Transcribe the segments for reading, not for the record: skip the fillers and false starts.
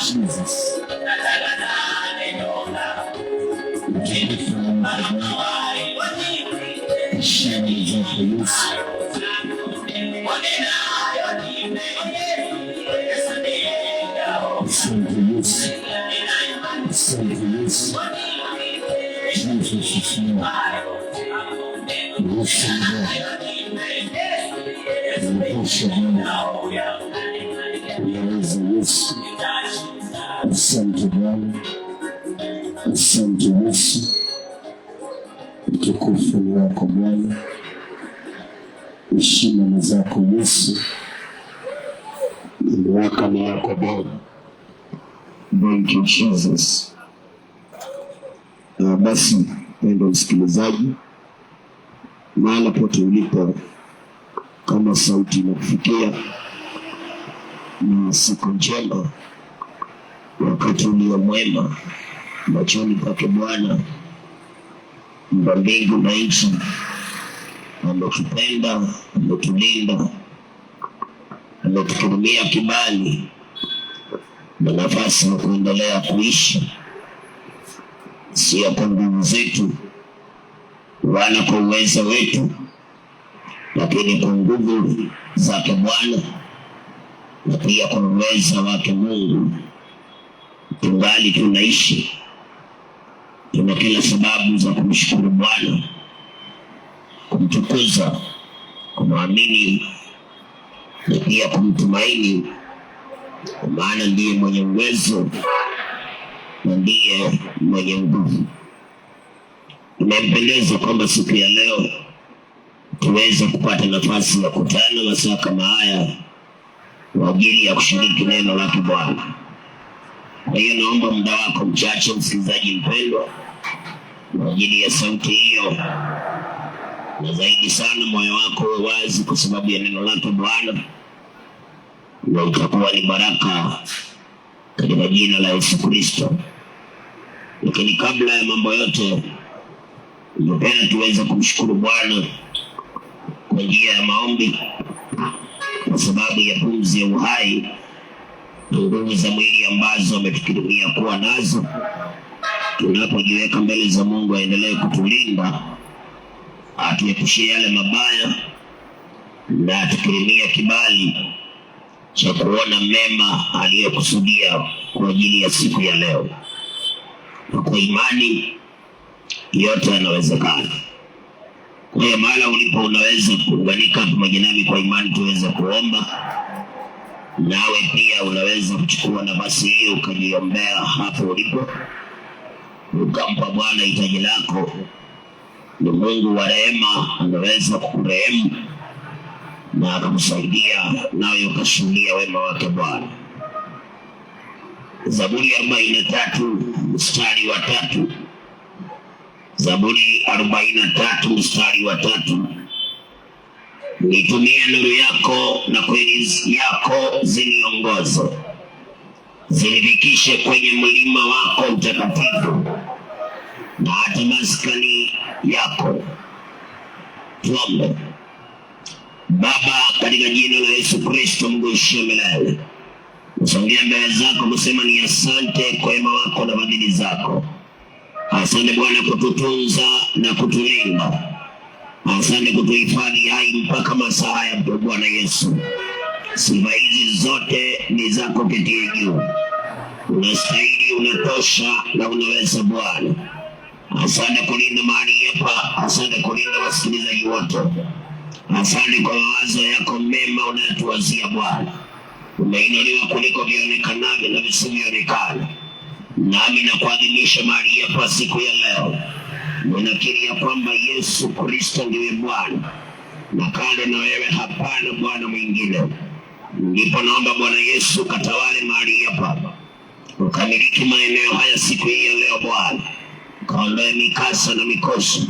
Jesus. Asante Bwana, asante Yesu, utukufu ni wako Bwana, heshima ni zako Yesu, mamlaka ni yako Bwana. Thank you Jesus. Basi mpendwa msikilizaji, mahala pote ulipo, kama sauti inakufikia, na siku njema, wakati ulio mwema machoni pake Bwana mba mbingu na nchi. Ametupenda, ametulinda, ametukirimia kibali na nafasi ya kuendelea kuishi, sio kwa nguvu zetu wala kwa uwezo wetu, lakini kwa nguvu zake Bwana na pia kwa uwezo wake Mungu. Tungali tunaishi, tuna kila sababu za kumshukuru Bwana, kumtukuza, kumwamini na pia kumtumaini, kwa maana ndiye mwenye uwezo na ndiye mwenye nguvu. Imempendeza kwamba siku ya leo tuweze kupata nafasi ya kutana masaa kama haya kwa ajili ya kushiriki neno lake Bwana. Kwa hiyo naomba muda wako mchache, msikilizaji mpendwa, kwa ajili ya sauti hiyo, na zaidi sana moyo wako wazi kwa sababu ya neno lake Bwana, na itakuwa ni baraka katika jina la Yesu Kristo. Lakini kabla ya mambo yote, ningependa tuweze kumshukuru Bwana kwa njia ya maombi, kwa sababu ya pumzi ya uhai, nguvu za mwili ambazo ametukirimia kuwa nazo. Tunapojiweka mbele za Mungu aendelee kutulinda, atuepushie yale mabaya, na atukirimia kibali cha kuona mema aliyokusudia kwa ajili ya siku ya leo. Kwa imani yote yanawezekana. Kwa hiyo mahali ulipo unaweza kuunganika pamoja nami kwa imani tuweze kuomba. Nawe pia unaweza kuchukua nafasi hiyo ukajiombea hapo ulipo, ukampa Bwana hitaji lako. Ni Mungu wa rehema, anaweza kukurehemu na akamsaidia nawe ukashuhudia wema wake Bwana. Zaburi 43 mstari wa 3. Zaburi 43 mstari wa 3. Nitumie nuru yako na kweli yako ziniongoze, zinifikishe kwenye mlima wako mtakatifu na hata maskani yako. Tuombe. Baba, katika jina la Yesu Kristo Mungu uishie milele, nasongea mbele zako kusema ni asante kwa wema wako na fadhili zako. Asante Bwana kututunza na kutulinda. Asante kutuhifadhi hai mpaka masaa haya Bwana Yesu. Sifa hizi zote ni zako ketie juu. Unastahili, unatosha na unaweza Bwana. Asante kulinda mahali hapa, asante kulinda wasikilizaji wote. Asante kwa mawazo yako mema unayotuwazia Bwana. Umeinuliwa kuliko vionekanavyo na visivyoonekana. Nami na kuadhimisha mahali hapa siku ya leo, ninakiri ya kwamba Yesu Kristo ndiye Bwana, na kando na wewe hapana Bwana mwingine. Ndipo naomba Bwana Yesu katawale mahali hapa, ukamiliki maeneo haya siku hii ya leo Bwana. Kaondoe mikasa na mikosi,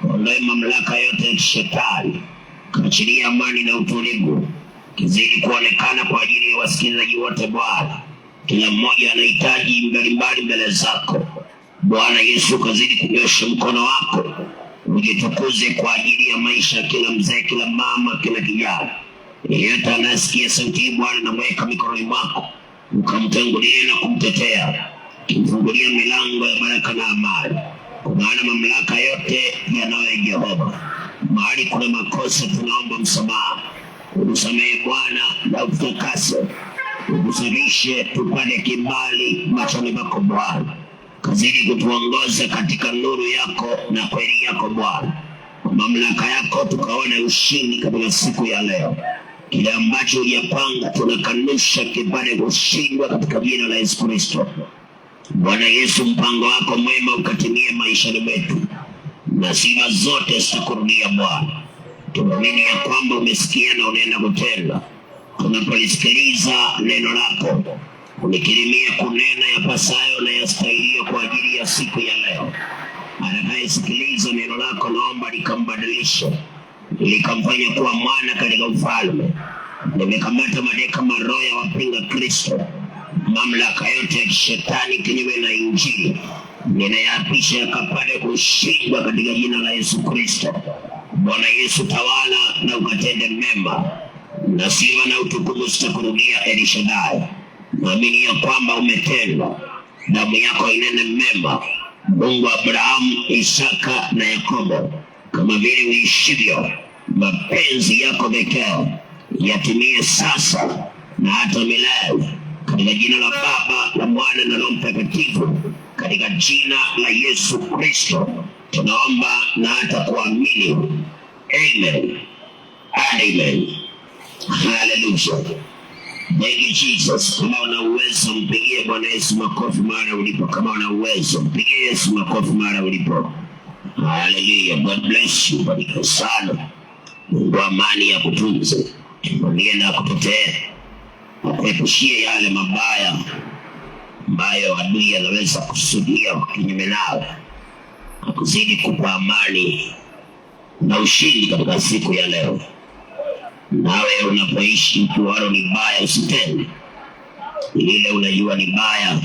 kaondoe mamlaka yote ya shetani, kaachilia amani na utulivu kizidi kuonekana kwa ajili ya wasikilizaji wote Bwana. Kila mmoja anahitaji mbalimbali mbele zako Bwana Yesu. Kazidi kunyosha mkono wako, ujitukuze kwa ajili ya maisha kila mzee, kila mama, kila kijana. Yeyote anasikia sauti Bwana na mweka mikononi mwako, ukamtangulie na kumtetea, kumfungulia milango ya baraka na amani. Kwa maana mamlaka yote yanayo Jehova. Mahali kuna makosa tunaomba msamaha. Utusamehe Bwana na ututakase. Utusafishe tupate kibali machoni pako Bwana. Kazidi kutuongoza katika nuru yako na kweli yako Bwana. Kwa mamlaka yako tukaone ushindi katika siku ya leo. Kile ambacho hujapanga tunakanusha kipate kushindwa katika jina la Yesu Kristo. Bwana Yesu, mpango wako mwema ukatimie maishani mwetu, na sifa zote zitakurudia Bwana. Tunaamini ya kwamba umesikia na unaenda kutenda. Tunapolisikiliza neno lako, unikirimia kunena yapasayo na yastahilio kwa ajili ya siku ya leo. Anayesikiliza neno lako naomba likambadilisha, likamfanya kuwa mwana katika ufalme. Nimekamata madeka maroho ya wapinga Kristo, mamlaka yote ya shetani kinyume na Injili, ninayapisha yakapate kushindwa katika jina la Yesu Kristo. Bwana Yesu, tawala na ukatende mema, na sifa na utukufu zitakurudia El Shaddai. Naamini ya kwamba umetenda, damu yako inene mema, Mungu wa Abrahamu, Isaka na Yakobo. Kama vile uishivyo, mapenzi yako pekee yatimie sasa na hata milele, katika jina la Baba na Mwana na Roho Mtakatifu, katika jina la Yesu Kristo tunaomba na hata kuamini. Amen. Amen. Hallelujah. Thank you Jesus. Kama una uwezo mpigie Bwana Yesu makofi mahali ulipo. Kama una uwezo mpigie Yesu makofi mahali ulipo. Hallelujah. God bless you. Barikiwa sana. Mungu amani ya kutunze. Ndiye na kutetea. Akuepushie yale mabaya ambayo adui anaweza kusudia kinyume nawe. Akuzidi kupa amani na ushindi katika siku ya leo. Nawe unapoishi ukiwa ni baya usitende. Lile unajua ni baya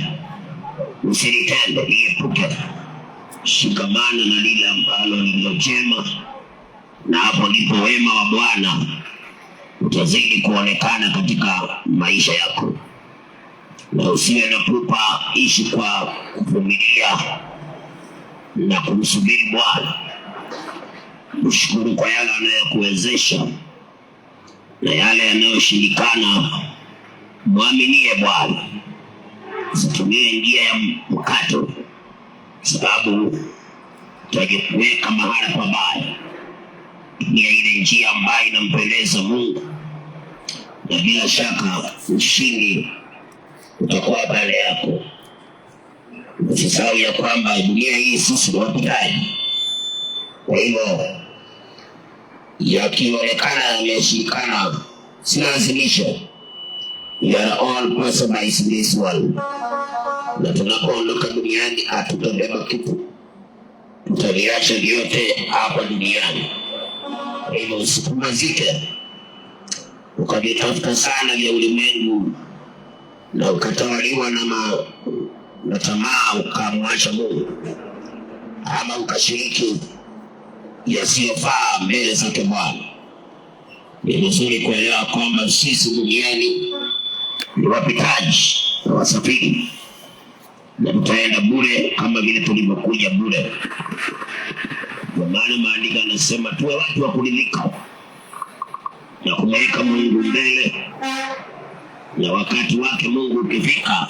usilitende, liepuke. Shikamana na lile ambalo ni jema, na hapo ndipo wema wa Bwana utazidi kuonekana katika maisha yako. Na usiwe na pupa, ishi kwa kuvumilia na kumsubiri Bwana. Mshukuru kwa yale anayokuwezesha, na yale yanayoshindikana muaminie Bwana. Usitumie njia ya mkato, sababu utajiweka mahala pabaya. Tumia ile njia ambayo inampendeza Mungu, na bila shaka ushindi utakuwa mbele yako. Usisahau ya kwamba dunia hii sisi ni wapitaji. Kwa hivyo yakionekana yameshikana, silazimisho. We are all passers in this world. Na tunapoondoka duniani hatutabeba kitu, tutaliacha vyote hapa duniani. Kwa hivyo usikumazike ukajitafuta sana vya ulimwengu na ukatawaliwa na tamaa ukamwacha Mungu, ama ukashiriki yasiyofaa mbele zake Bwana. Ni vizuri kuelewa kwamba sisi duniani ni wapitaji na wasafiri, na tutaenda bure kama vile tulivyokuja bure. Kwa maana maandiko yanasema tuwe watu wa kuridhika na kumweka Mungu mbele, na wakati wake Mungu ukifika,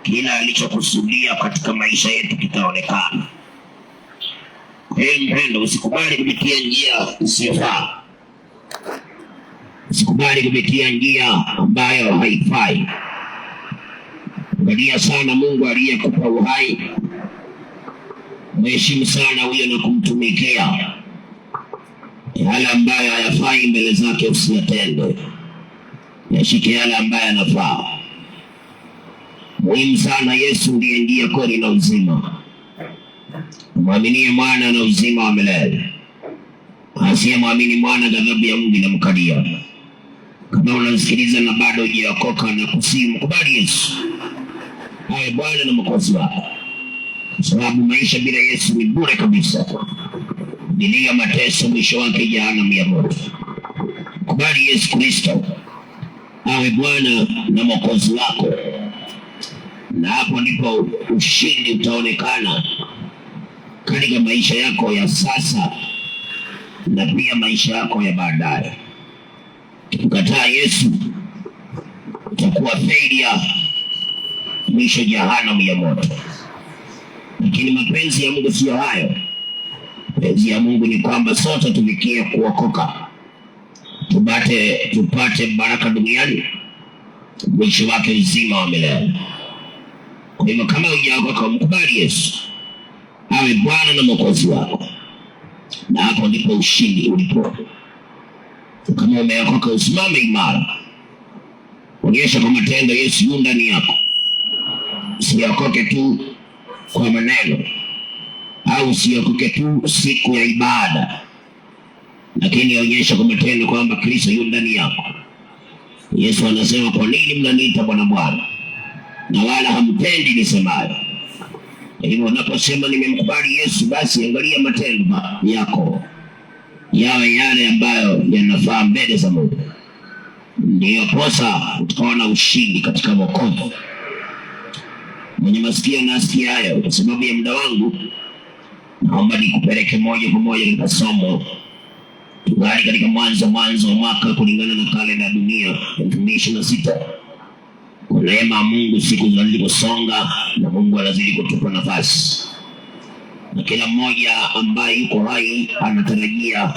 kila alichokusudia katika maisha yetu kitaonekana. Kwa hiyo mpendo, usikubali kupitia njia isiyofaa. Usikubali kupitia njia ambayo haifai. Angalia sana Mungu aliyekupa uhai. Mheshimu sana huyo na kumtumikia. Yale ambayo hayafai mbele zake usiyatende. Yashike yale ambayo yanafaa. Muhimu sana, Yesu ndiye njia, kweli na uzima. Mwaminie Mwana na uzima wa milele. Asiyemwamini Mwana, ghadhabu ya Mungu inamkalia. Kama unasikiliza na bado hujaokoka, na kusimu kubali Yesu awe Bwana na Mwokozi wako, kwa sababu maisha bila Yesu ni bure kabisa. Dunia mateso, mwisho wake jehanamu ya moto. kubali Yesu Kristo awe Bwana na Mwokozi wako, na hapo ndipo ushindi utaonekana katika maisha yako ya sasa na pia maisha yako ya baadaye. Ukikataa Yesu utakuwa failure, mwisho jehanamu ya moto. Lakini mapenzi ya Mungu sio hayo. Mapenzi ya Mungu ni kwamba sote tufikie kuokoka, tupate baraka duniani, mwisho wake uzima wa milele. Kwa hivyo kama hujaokoka, mkubali Yesu awe Bwana na Mwokozi wako, na hapo ndipo ushindi ulipo. Kama umeokoka, usimame imara, onyesha kwa matendo Yesu yu ndani yako. Usiokoke tu kwa maneno, au usiokoke tu siku ya ibada, lakini onyesha kwa matendo kwamba Kristo yu ndani yako. Yesu anasema, kwa nini mnaniita Bwana Bwana na wala hamtendi nisemayo? Hivyo unaposema nimemkubali Yesu, basi angalia matendo yako yawe yale ambayo yanafaa mbele za Mungu. Ndiyo posa utaona ushindi katika wokovu. Mwenye masikio na asikia hayo. Kwa sababu ya muda wangu, naomba nikupeleke moja kwa moja katika somo. Tungali katika mwanzo wa mwaka kulingana na kalenda ya dunia 2026. Kwa neema ya Mungu siku zinazidi kusonga, na Mungu anazidi kutupa nafasi. Na kila mmoja ambaye yuko hai anatarajia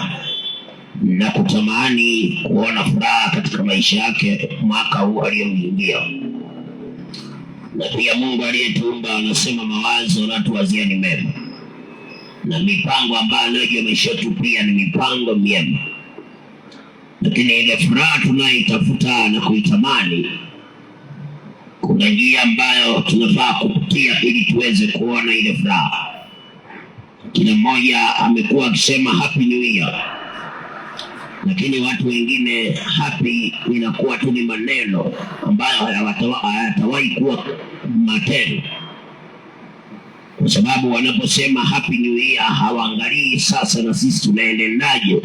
na kutamani kuona furaha katika maisha yake mwaka huu aliyoingia. Na pia Mungu aliyetuumba anasema mawazo anatuwazia ni mema, na mipango ambayo anayo maisha yetu pia ni mipango mema. Lakini ile furaha tunayoitafuta na kuitamani, kuna njia ambayo tunafaa kupitia ili tuweze kuona ile furaha. Kila mmoja amekuwa akisema happy new year, lakini watu wengine happy inakuwa tu ni maneno ambayo hayatawahi kuwa matendo. Kwa sababu wanaposema happy new year, hawaangalii sasa na sisi tunaendaje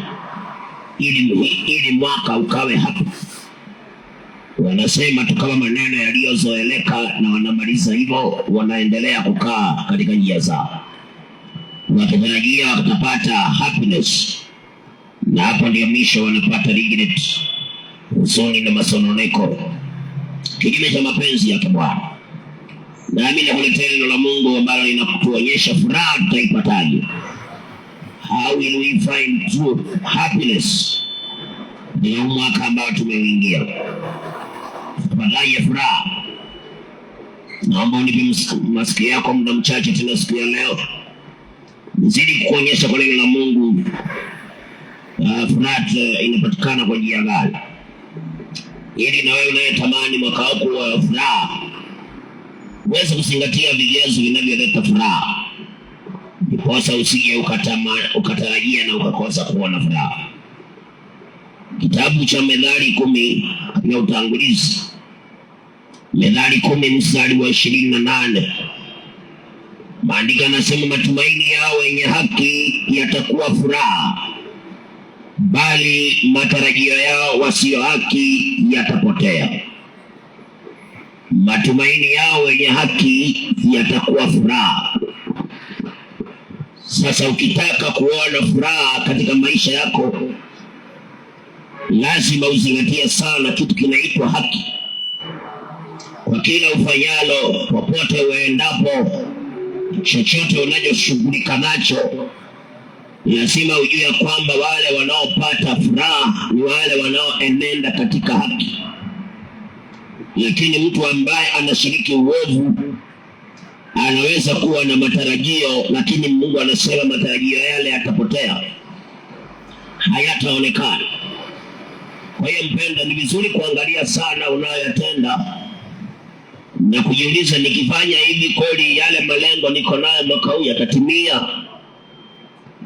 ili mwaka ukawe happy. Wanasema tu kama maneno yaliyozoeleka, na wanamaliza hivyo, wanaendelea kukaa katika njia zao wakitarajia wakapata happiness, na hapo ndio misho wanapata regret, huzuni na masononeko, kinyume cha mapenzi yake Bwana. Nami nakuletea neno la Mungu ambalo linakuonyesha furaha tutaipataje. How will we find true happiness? Ni mwaka ambao tumeingia, tutapataje furaha? Naomba unipe masikio yako muda mchache tena siku ya leo, nizidi kuonyesha kwa neno la Mungu furaha inapatikana kwa njia gani, ili na wewe unayetamani mwaka wako wa furaha uweze kuzingatia vigezo vinavyoleta furaha, ndiposa usije ukatarajia na ukakosa kuona furaha. Kitabu cha Methali 10 katika utangulizi, Methali 10 mstari wa 28, maandiko yanasema, matumaini yao wenye haki yatakuwa furaha, bali matarajio yao wasio haki yatapotea. Matumaini yao wenye haki yatakuwa furaha. Sasa ukitaka kuona furaha katika maisha yako, lazima uzingatie sana kitu kinaitwa haki. Kwa kila ufanyalo, popote uendapo, chochote unachoshughulika nacho, lazima ujue kwamba wale wanaopata furaha ni wale wanaoenenda katika haki. Lakini mtu ambaye anashiriki uovu anaweza kuwa na matarajio, lakini Mungu anasema matarajio yale yatapotea, hayataonekana. Kwa hiyo mpenda, ni vizuri kuangalia sana unayoyatenda na kujiuliza, nikifanya hivi kweli yale malengo niko nayo mwaka huu yatatimia?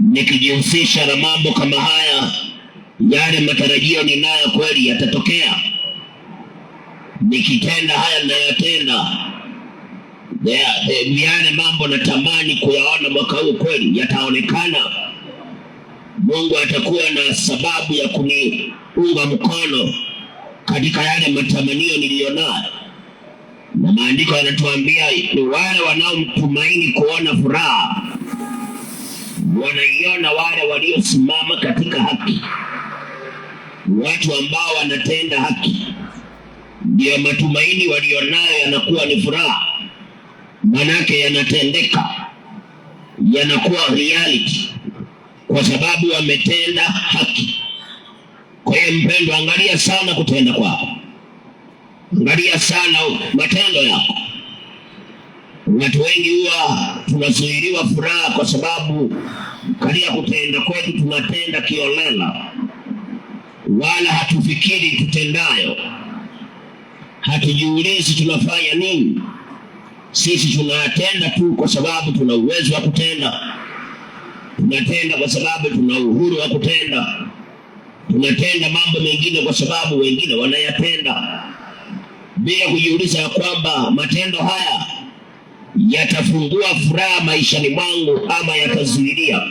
Nikijihusisha na mambo kama haya, yale matarajio ninayo kweli yatatokea? Nikitenda haya ninayotenda, yale mambo natamani kuyaona mwaka huu kweli yataonekana? Mungu atakuwa na sababu ya unga mkono katika yale matamanio niliyonayo. Na maandiko yanatuambia ni wale wanaomtumaini kuona furaha wanaiona wale waliosimama katika haki. Watu ambao wanatenda haki ndio matumaini walionayo yanakuwa ni furaha, manake yanatendeka, yanakuwa reality kwa sababu wametenda haki. Kwa hiyo mpendwa, angalia sana kutenda kwako, angalia sana matendo yako. Watu wengi huwa tunazuiliwa furaha kwa sababu katika kutenda kwetu tunatenda kiolela, wala hatufikiri tutendayo, hatujiulizi tunafanya nini. Sisi tunatenda tu kwa sababu tuna uwezo wa kutenda, tunatenda kwa sababu tuna uhuru wa kutenda, tunatenda mambo mengine kwa sababu wengine wanayatenda, bila kujiuliza ya kwamba matendo haya yatafungua furaha maishani mwangu ama yatazuilia.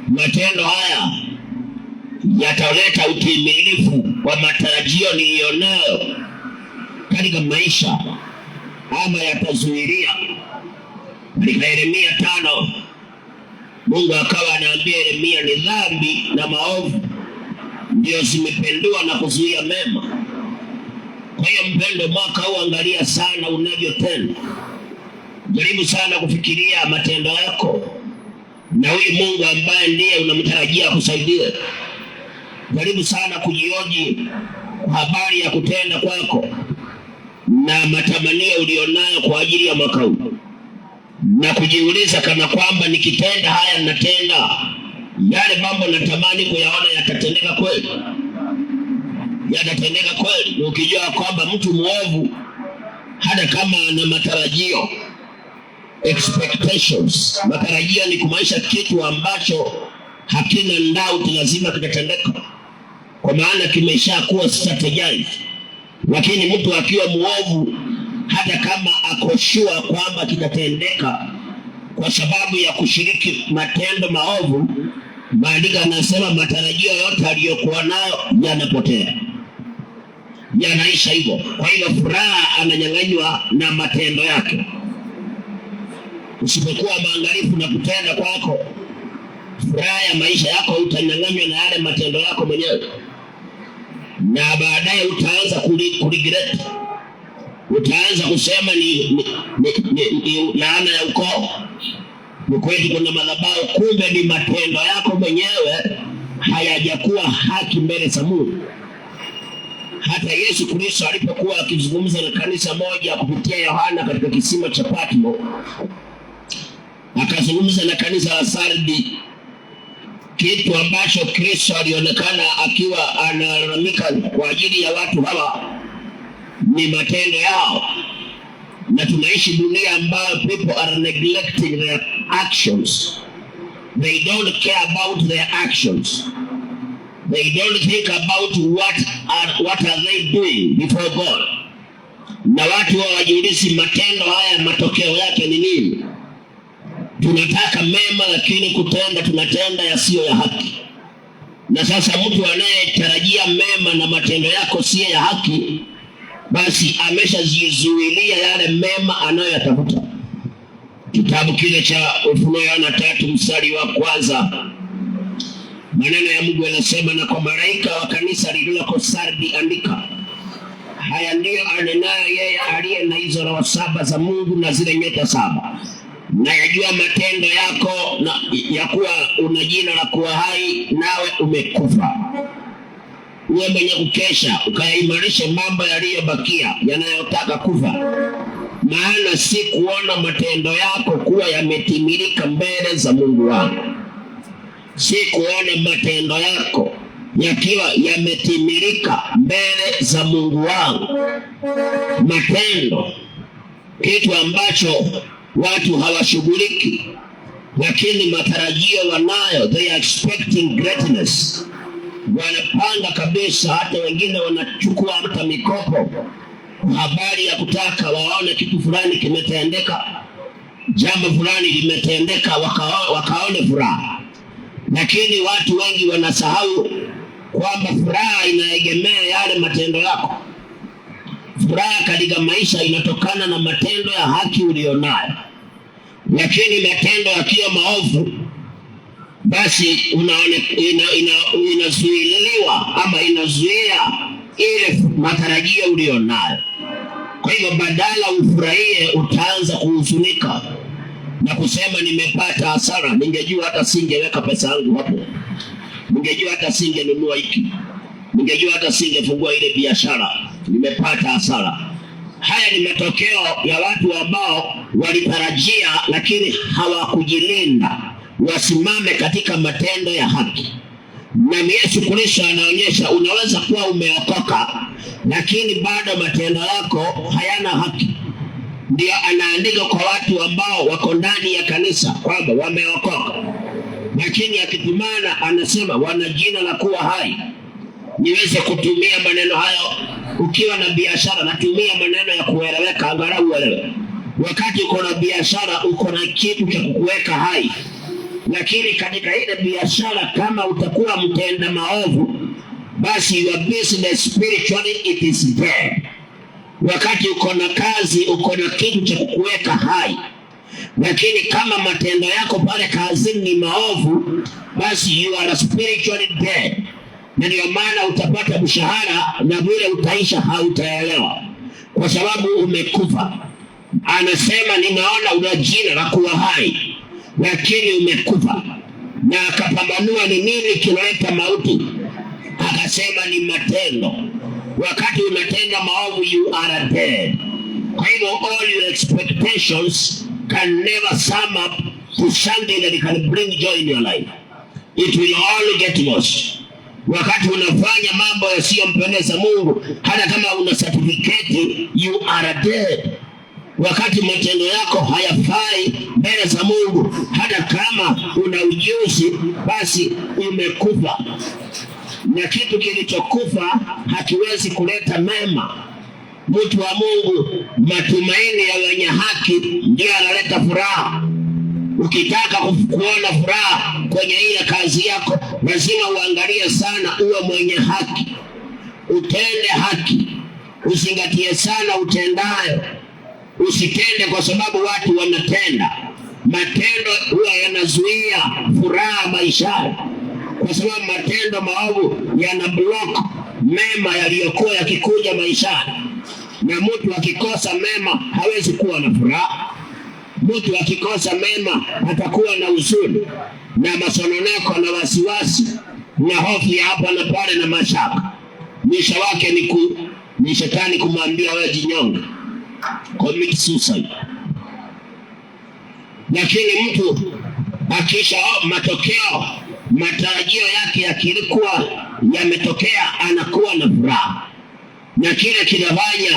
Matendo haya yataleta utimilifu wa matarajio niliyonayo katika maisha ama yatazuilia. Katika Yeremia 5 Mungu akawa anaambia Yeremia, ni dhambi na maovu ndio zimependua na kuzuia mema. Kwa hiyo mpendo, mwaka huu angalia sana unavyotenda. Jaribu sana kufikiria matendo yako na huyu Mungu ambaye ndiye unamtarajia kusaidia. Jaribu sana kujioji kwa habari ya kutenda kwako na matamanio ulionayo kwa ajili ya mwaka huu, na kujiuliza kana kwamba nikitenda haya natenda yale mambo natamani kuyaona yatatendeka kweli, yatatendeka kweli. Ukijua kwamba mtu muovu hata kama ana matarajio, expectations, matarajio ni kumaanisha kitu ambacho hakina doubt lazima kitatendeka, kwa maana kimeshakuwa strategized. Lakini mtu akiwa muovu, hata kama akoshua kwamba kitatendeka, kwa sababu ya kushiriki matendo maovu, maandiko yanasema matarajio yote aliyokuwa nayo yanapotea, yanaisha hivyo. Kwa hiyo furaha ananyang'anywa na matendo yake. Usipokuwa maangalifu na kutenda kwako, furaha ya maisha yako utanyang'anywa na yale matendo yako mwenyewe, na baadaye utaanza kuregret. Utaanza kusema ni laana ya ukoo, ni kweli kuna madhabahu, kumbe ni matendo yako mwenyewe hayajakuwa haki mbele za Mungu. Hata Yesu Kristo alipokuwa akizungumza na kanisa moja kupitia Yohana katika kisima cha Patmo, akazungumza na kanisa la Sardi, kitu ambacho Kristo alionekana akiwa analalamika kwa ajili ya watu hawa ni matendo yao. Na tunaishi dunia ambayo people are neglecting their actions. They don't care about their actions. They don't think about what are they doing before God. Na watu hawajiulizi matendo haya matokeo yake ni nini. Tunataka mema, lakini kutenda tunatenda yasiyo ya haki. Na sasa mtu anayetarajia mema na matendo yako siyo ya haki, basi ameshajizuilia yale mema anayoyatafuta. Kitabu kile cha Ufunuo Yohana 3:1, maneno ya Mungu yanasema, na kwa malaika wa kanisa lililoko Sardi andika, haya ndiyo anenayo yeye aliye na hizo roho 7 za Mungu na zile nyota 7. Na yajua matendo yako na ya kuwa una jina la kuwa hai, nawe umekufa. Uwe mwenye kukesha, ukayaimarishe mambo yaliyobakia yanayotaka kufa, maana si kuona matendo yako kuwa yametimilika mbele za Mungu wangu. Si kuona matendo yako yakiwa yametimilika mbele za Mungu wangu. Matendo, kitu ambacho watu hawashughuliki, lakini matarajio wanayo. They are expecting greatness. Wanapanga kabisa, hata wengine wanachukua hata mikopo kwa habari ya kutaka waone kitu fulani kimetendeka, jambo fulani limetendeka, wakaone furaha. Lakini watu wengi wanasahau kwamba furaha inaegemea yale matendo yako. Furaha katika maisha inatokana na matendo ya haki ulionayo. Lakini matendo yakiwa maovu, basi inazuiliwa ama inazuia ile matarajio ulionayo. Kwa hivyo badala ufurahie, utaanza kuhuzunika na kusema nimepata hasara, ningejua hata singeweka pesa yangu hapo, ningejua hata singenunua hiki, ningejua hata singefungua ile biashara, nimepata hasara. Haya ni matokeo ya watu ambao walitarajia lakini hawakujilinda wasimame katika matendo ya haki. Na Yesu Kristo anaonyesha unaweza kuwa umeokoka lakini bado matendo yako hayana haki. Ndio anaandika kwa watu ambao wako ndani ya kanisa kwamba wameokoka, lakini akitumana anasema wana jina la kuwa hai. Niweze kutumia maneno hayo ukiwa na biashara, natumia maneno ya kueleweka, angalau uelewe. Wakati uko na biashara uko na kitu cha kukuweka hai, lakini katika ile biashara kama utakuwa mtenda maovu, basi your business spiritually it is dead. Wakati uko na kazi uko na kitu cha kukuweka hai, lakini kama matendo yako pale kazini ni maovu, basi you are spiritually dead. Na ndio maana utapata mshahara na vile utaisha hautaelewa, kwa sababu umekufa. Anasema ninaona una jina la kuwa hai lakini umekufa. Na akapambanua ni nini kinaleta mauti, akasema ni matendo. Wakati unatenda maovu you are dead. Kwa hivyo all your expectations can never sum up to something that can bring joy in your life. It will all get lost. Wakati unafanya mambo yasiyompendeza Mungu, hata kama una certificate, you are dead. Wakati matendo yako hayafai mbele za Mungu, hata kama una ujuzi, basi umekufa. Na kitu kilichokufa hakiwezi kuleta mema. Mtu wa Mungu, matumaini ya wenye haki ndio analeta furaha. Ukitaka kuona furaha kwenye ile kazi yako, lazima uangalie sana uwe mwenye haki, utende haki, uzingatie sana utendayo. Usitende kwa sababu watu wanatenda. Matendo huwa yanazuia furaha maishani, kwa sababu matendo maovu yana block mema yaliyokuwa yakikuja maishani. Na mtu akikosa mema hawezi kuwa na furaha. Mtu akikosa mema atakuwa na huzuni na masononeko na wasiwasi na hofu ya hapa na pale na mashaka. Mwisho wake ni shetani kumwambia wewe jinyonge, commit suicide. Lakini mtu akisha matokeo, matarajio yake yakilikuwa yametokea, anakuwa na furaha. Na kile kinafanya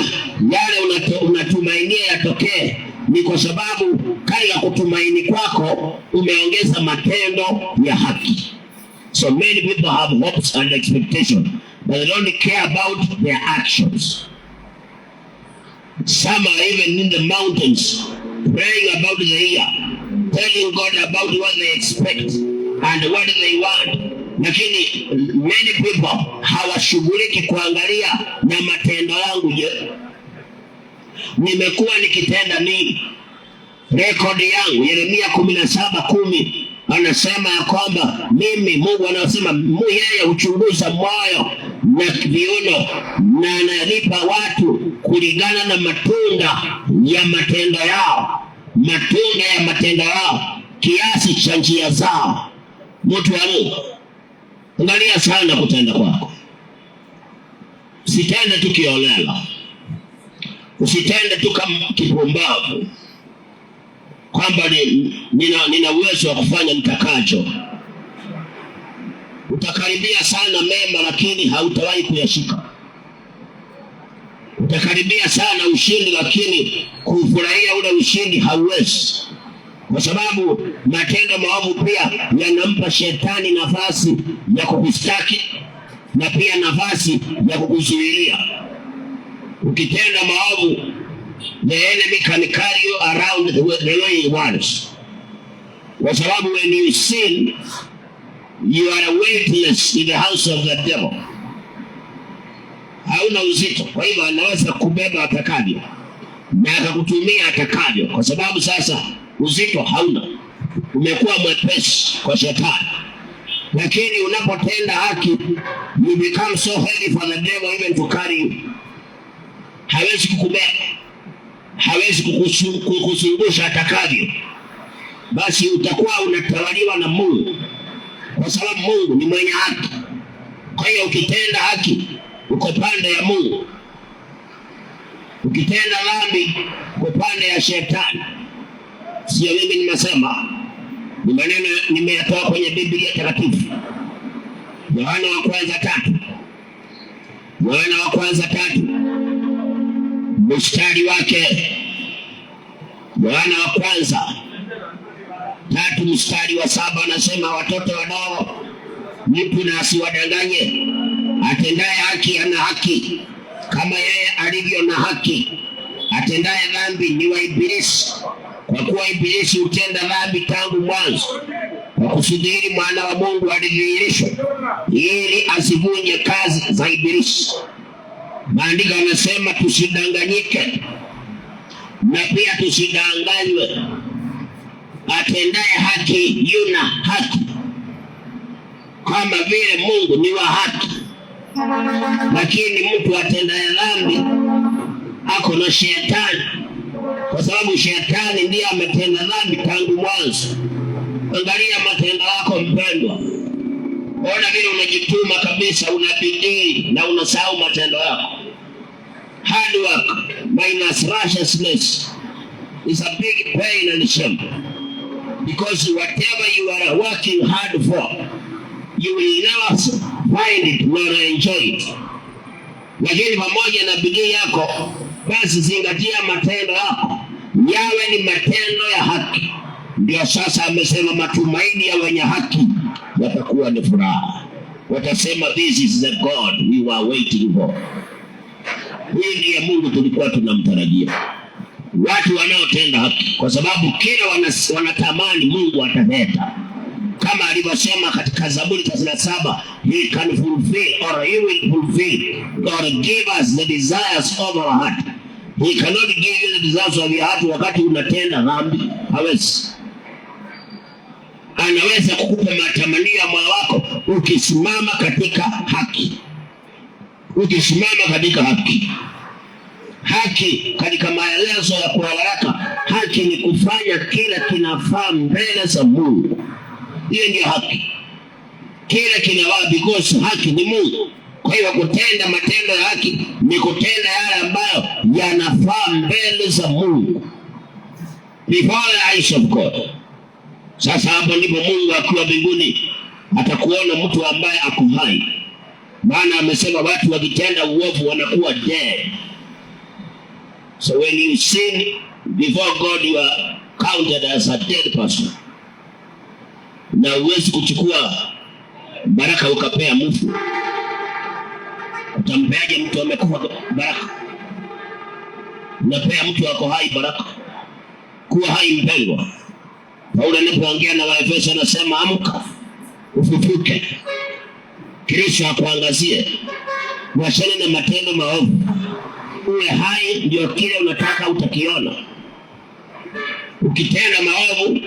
yale unatumainia yatokee ni kwa sababu kali ya kutumaini kwako umeongeza matendo ya haki. So many people have hopes and expectations, but they don't care about their actions. Some are even in the mountains praying about the year, telling God about what they expect and what they want. Lakini many people hawashughuliki kuangalia na matendo yangu je, nimekuwa nikitenda nini? Rekodi yangu, Yeremia 17:10 anasema ya kwamba Mungu anasema yeye huchunguza moyo na viuno, na analipa watu kulingana na matunda ya matendo yao. Matunda ya matendo yao, kiasi cha njia zao. Mtu wa Mungu, angalia sana kutenda kwako. Usitende tu kiolela, usitende tu kama kipumbavu kwamba nina uwezo wa kufanya nitakacho. Utakaribia sana mema lakini hautawahi kuyashika. Utakaribia sana ushindi lakini kufurahia ule ushindi hauwezi, kwa sababu matendo maovu pia yanampa shetani nafasi ya kukustaki na pia nafasi ya kukuzuilia. Ukitenda maovu, the enemy can carry you around the way he wants. Kwa sababu when you sin, You are weightless in the house of the devil. Hauna uzito. Kwa hivyo anaweza kubeba atakavyo na akakutumia atakavyo, kwa sababu sasa uzito hauna. Umekuwa mwepesi kwa shetani. Lakini unapotenda haki, you become so heavy for the devil even to carry you. Hawezi kukubeba, hawezi kukuzungusha atakavyo. Basi utakuwa unatawaliwa na Mungu, kwa sababu Mungu ni mwenye haki. Kwa hiyo ukitenda haki, uko pande ya Mungu. Ukitenda dhambi, uko pande ya shetani. Sio mimi nimesema, ni maneno nimeyatoa kwenye Biblia takatifu. Yohana wa kwanza 3. Yohana wa kwanza 3. Mstari wake. Yohana wa kwanza 3 mstari wa 7 anasema, watoto wadogo, mtu na asiwadanganye. Atendaye haki ana haki, kama yeye alivyo na haki. Atendaye dhambi ni wa Ibilisi, kwa kuwa Ibilisi hutenda dhambi tangu mwanzo. Kwa kusubiri mwana wa Mungu alidhihirishwa, ili asivunje kazi za Ibilisi. Maandiko yanasema tusidanganyike, na pia tusidanganywe. Atendaye haki yuna haki, kama vile Mungu ni wa haki. Lakini mtu atendaye dhambi ako na shetani, kwa sababu shetani ndiye ametenda dhambi tangu mwanzo. Angalia matendo yako mpendwa. Ona vile unajituma kabisa, unabidii na unasahau matendo yako. Hard work minus righteousness is a big pain and shame. Because whatever you are working hard for, you will never find it nor enjoy it. Lakini pamoja na bidii yako, basi zingatia matendo yako yawe ni matendo ya haki. Ndio sasa amesema matumaini ya wenye haki yatakuwa ni furaha. Watasema, this is the God we were waiting for. Huyu ndiye Mungu tulikuwa tunamtarajia. Watu wanaotenda haki, kwa sababu kila wanatamani Mungu ataleta. Kama alivyosema katika Zaburi 37, he can fulfill, or he will fulfill, or give us the desires of our heart. He cannot give you the desires of your heart wakati unatenda dhambi. Hawezi. Anaweza kukupa matamanio ya moyo wako ukisimama katika haki. Ukisimama katika haki. Haki katika maelezo ya kwa haraka, haki ni kufanya kila kinafaa mbele za Mungu. Hiyo ndio haki. Kila kinafaa, because haki ni Mungu. Kwa hiyo kutenda matendo ya haki ni kutenda yale ambayo yanafaa mbele za Mungu, before the eyes of God. Sasa hapo ndipo Mungu akiwa mbinguni atakuona mtu ambaye akuhai. Maana amesema watu wakitenda uovu wanakuwa dead. So when you sin before God, you are counted as a dead person. Na uwezi kuchukua baraka ukapea mfu. Utampeaje mtu amekufa baraka? Unapea mtu ako hai baraka. Kuwa hai mpendwa. Paulo anapoongea na Waefeso anasema, amka ufufuke, Kristo akuangazie, wachana na matendo maovu. Uwe hai, ndio kile unataka utakiona. Ukitenda maovu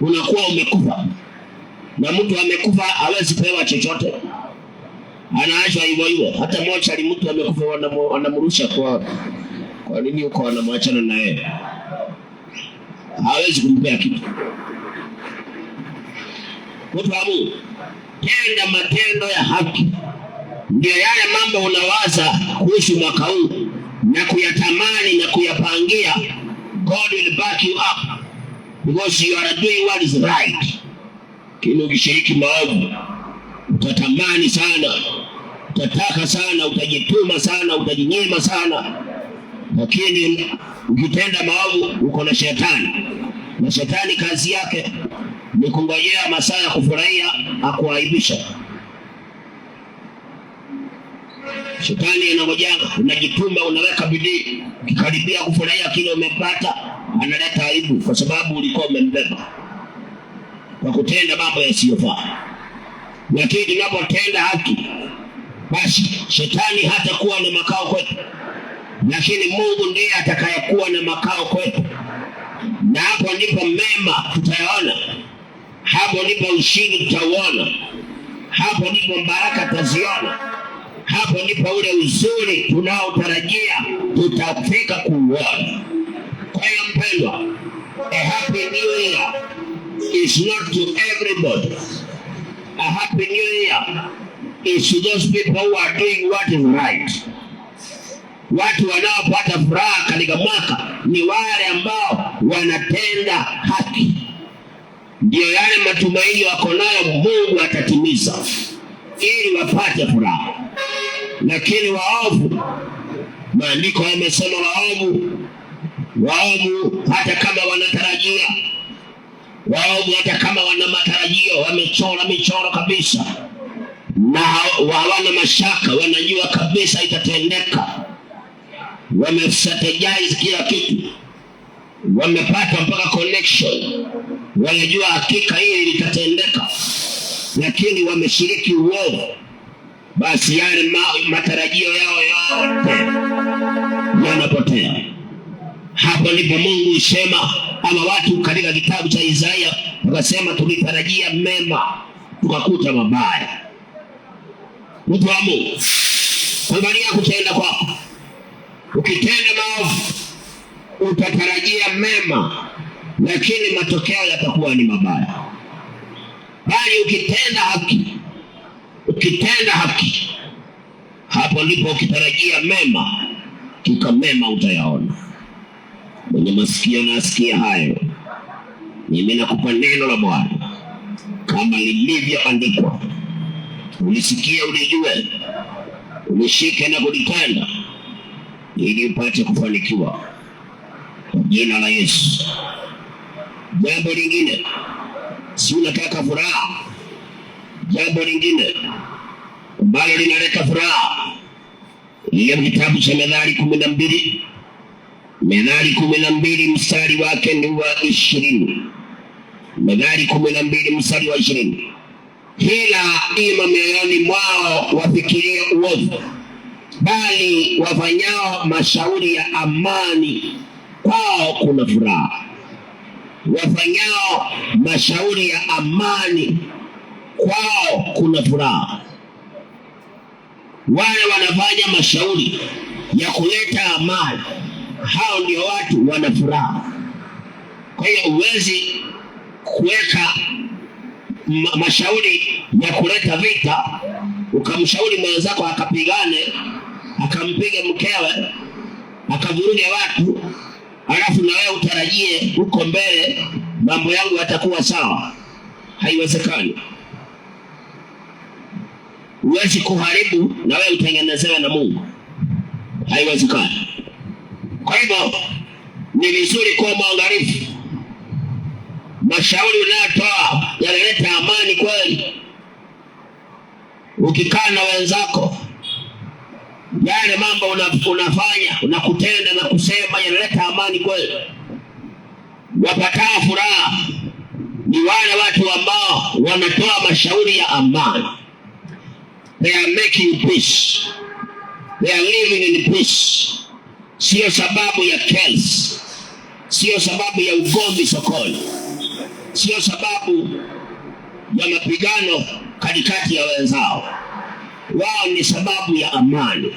unakuwa umekufa. Na mtu amekufa hawezi pewa chochote, anaachwa hivyo hivyo. Hata mochari mtu amekufa wanamrusha kwa nini uko wanamwachana na yeye? Hawezi kumpea kitu. Mtu wa Mungu, tenda matendo ya haki. Ndio yale mambo unawaza kuhusu mwaka huu na kuyatamani na kuyapangia, God will back you up, because you are doing what is right. Kile ukishiriki maovu, utatamani sana, utataka sana, utajituma sana, utajinyima sana. Lakini ukitenda maovu uko na shetani. Na shetani kazi yake ni kungojea masaa ya kufurahia akuaibisha. Shetani anangojea, unajituma, unaweka bidii, ukikaribia kufurahia kile umepata, analeta aibu, kwa sababu ulikuwa umembeba kwa kutenda mambo yasiyofaa. Lakini tunapotenda haki, basi shetani hatakuwa na makao kwetu, lakini Mungu ndiye atakayekuwa na makao kwetu. Na hapo ndipo mema tutayaona, hapo ndipo ushindi tutauona, hapo ndipo baraka tutaziona, hapo ndipo ule uzuri tunaotarajia tutafika kuuona. Kwa hiyo mpendwa, a happy new year is not to everybody. A happy new year is to those people who are doing what is right. Watu wanaopata furaha katika mwaka ni wale ambao wanatenda haki. Ndio yale matumaini wako nayo Mungu atatimiza ili wapate furaha. Lakini waovu, maandiko yamesema waovu hata kama wanatarajia, waovu hata kama wana matarajio, wamechora michoro kabisa na hawana mashaka, wanajua kabisa itatendeka. Wamestrategize kila kitu, wamepata mpaka connection, wanajua hakika hili litatendeka, lakini wameshiriki uovu. Basi yale matarajio yao yote yanapotea. Hapo ndipo Mungu husema, ama watu katika kitabu cha Isaya wakasema, tulitarajia mema tukakuta mabaya. Mtu wa Mungu, angalia kutenda kwako. Ukitenda maovu utatarajia mema, lakini matokeo yatakuwa ni mabaya. Bali ukitenda haki, hapo ndipo ukitarajia mema, kika mema utayaona. Mwenye masikio na asikia hayo. Mimi nakupa neno la Bwana kama lilivyoandikwa. Ulisikia, ulijue, ulishike na kulitenda, ili upate kufanikiwa kwa jina la Yesu. Jambo lingine, si unataka furaha? Jambo lingine ambalo linaleta furaha, ile kitabu cha Methali 12. Methali 12 mstari wake ni wa 20. Methali 12 mstari wa 20. Hila ima mioyoni mwao wafikirie uovu, bali wafanyao mashauri ya amani kwao kuna furaha. Wafanyao mashauri ya amani kwao kuna furaha. Wale wanafanya mashauri ya kuleta amani, hao ndio watu wana furaha. Kwa hiyo huwezi kuweka mashauri ya kuleta vita, ukamshauri mwenzako akapigane, akampige mkewe, akavuruge watu, alafu na wewe utarajie huko mbele mambo yangu yatakuwa sawa. Haiwezekani. Huwezi kuharibu na wewe utengenezewe na Mungu. Haiwezekani. Kwa hivyo ni vizuri kuwa mwangalifu. Mashauri unayotoa yanaleta amani kweli? Ukikaa na wenzako, yale mambo unafanya, unakutenda na kusema yanaleta amani kweli? Wapatao furaha ni wale watu ambao wanatoa mashauri ya amani. They are making peace. They are living in peace. Sio sababu ya kesi, sio sababu ya ugomvi sokoni, sio sababu ya mapigano katikati ya wenzao. Wao ni sababu ya amani.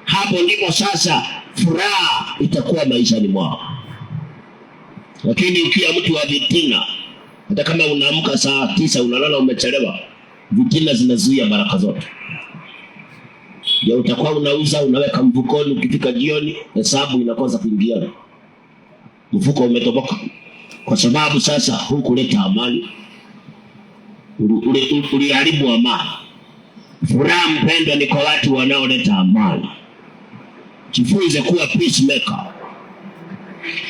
Hapo ndipo sasa furaha itakuwa maishani mwao. Lakini ukiwa mtu wa vitina, hata kama unaamka saa 9 unalala umechelewa, vitina zinazuia baraka zote. Ya utakuwa unauza, unaweka mfukoni, ukifika jioni hesabu inakosa kuingiana, mfuko umetoboka, kwa sababu sasa hukuleta amani, uliharibu amani. Furaha mpendwa ni kwa watu wanaoleta amani. Jifunze kuwa peacemaker.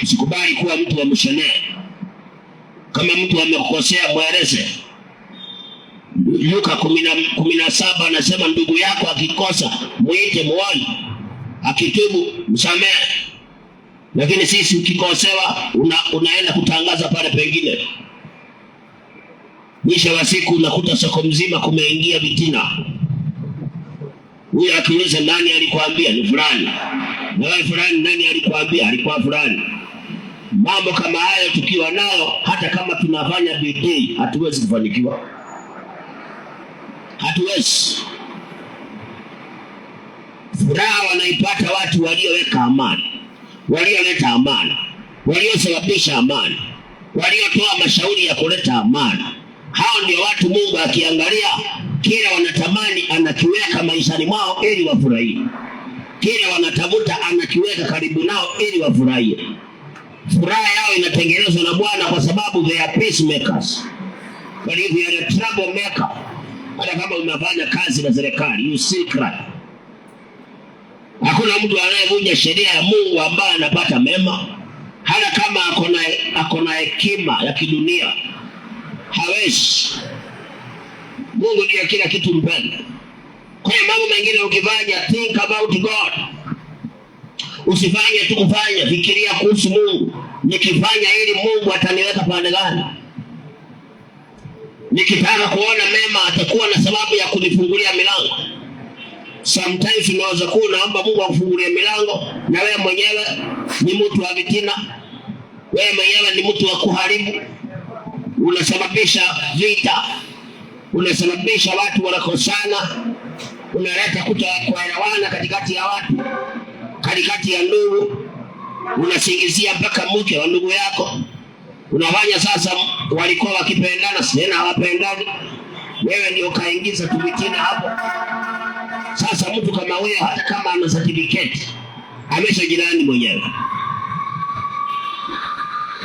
Usikubali kuwa mtu wa mshene. Kama mtu amekukosea mweleze. Luka 17 anasema ndugu yako akikosa muite muone, akitubu msamehe. Lakini sisi ukikosewa unaenda kutangaza pale pengine. Mwisho wa siku unakuta soko mzima kumeingia vitina. Huyu akiuliza nani alikwambia? Ni fulani. Na wewe fulani nani alikwambia? Alikuwa fulani. Mambo kama hayo tukiwa nayo, hata kama tunafanya bidii, hatuwezi kufanikiwa. Hatuwezi. Furaha wanaipata watu walioweka amani, walioleta amani, waliosababisha amani, waliotoa mashauri ya kuleta amani. Hao ndio watu Mungu akiangalia kila wanatamani anakiweka maishani mwao ili wafurahie. Kila wanatafuta anakiweka karibu nao ili wafurahie. Furaha yao inatengenezwa na Bwana kwa sababu they are peacemakers. But if you are a troublemaker, hata kama unafanya kazi na serikali, you still cry. Hakuna mtu anayevunja sheria ya Mungu ambaye anapata mema. Hata kama akona hekima ya kidunia, hawezi. Mungu ndiye kila kitu mpenda. Kwa hiyo mambo mengine ukifanya, think about God. Usifanye tu kufanya, fikiria kuhusu Mungu. Nikifanya ili Mungu ataniweka pande gani? Nikitaka kuona mema atakuwa na sababu ya kunifungulia milango. Sometimes unaweza kuwa unaomba Mungu akufungulie milango na wewe mwenyewe ni mtu wa vitina. Wewe mwenyewe ni mtu wa kuharibu. Unasababisha vita. Unasababisha watu wanakosana. Unaleta kutoelewana katikati ya watu, katikati ya ndugu. Unasingizia mpaka mke wa ndugu yako. Unafanya sasa walikuwa wakipendana sasa hawapendani. Wewe ndio kaingiza tuvitina hapo. Sasa mtu kama wewe hata kama ana certificate ameshajirani mwenyewe.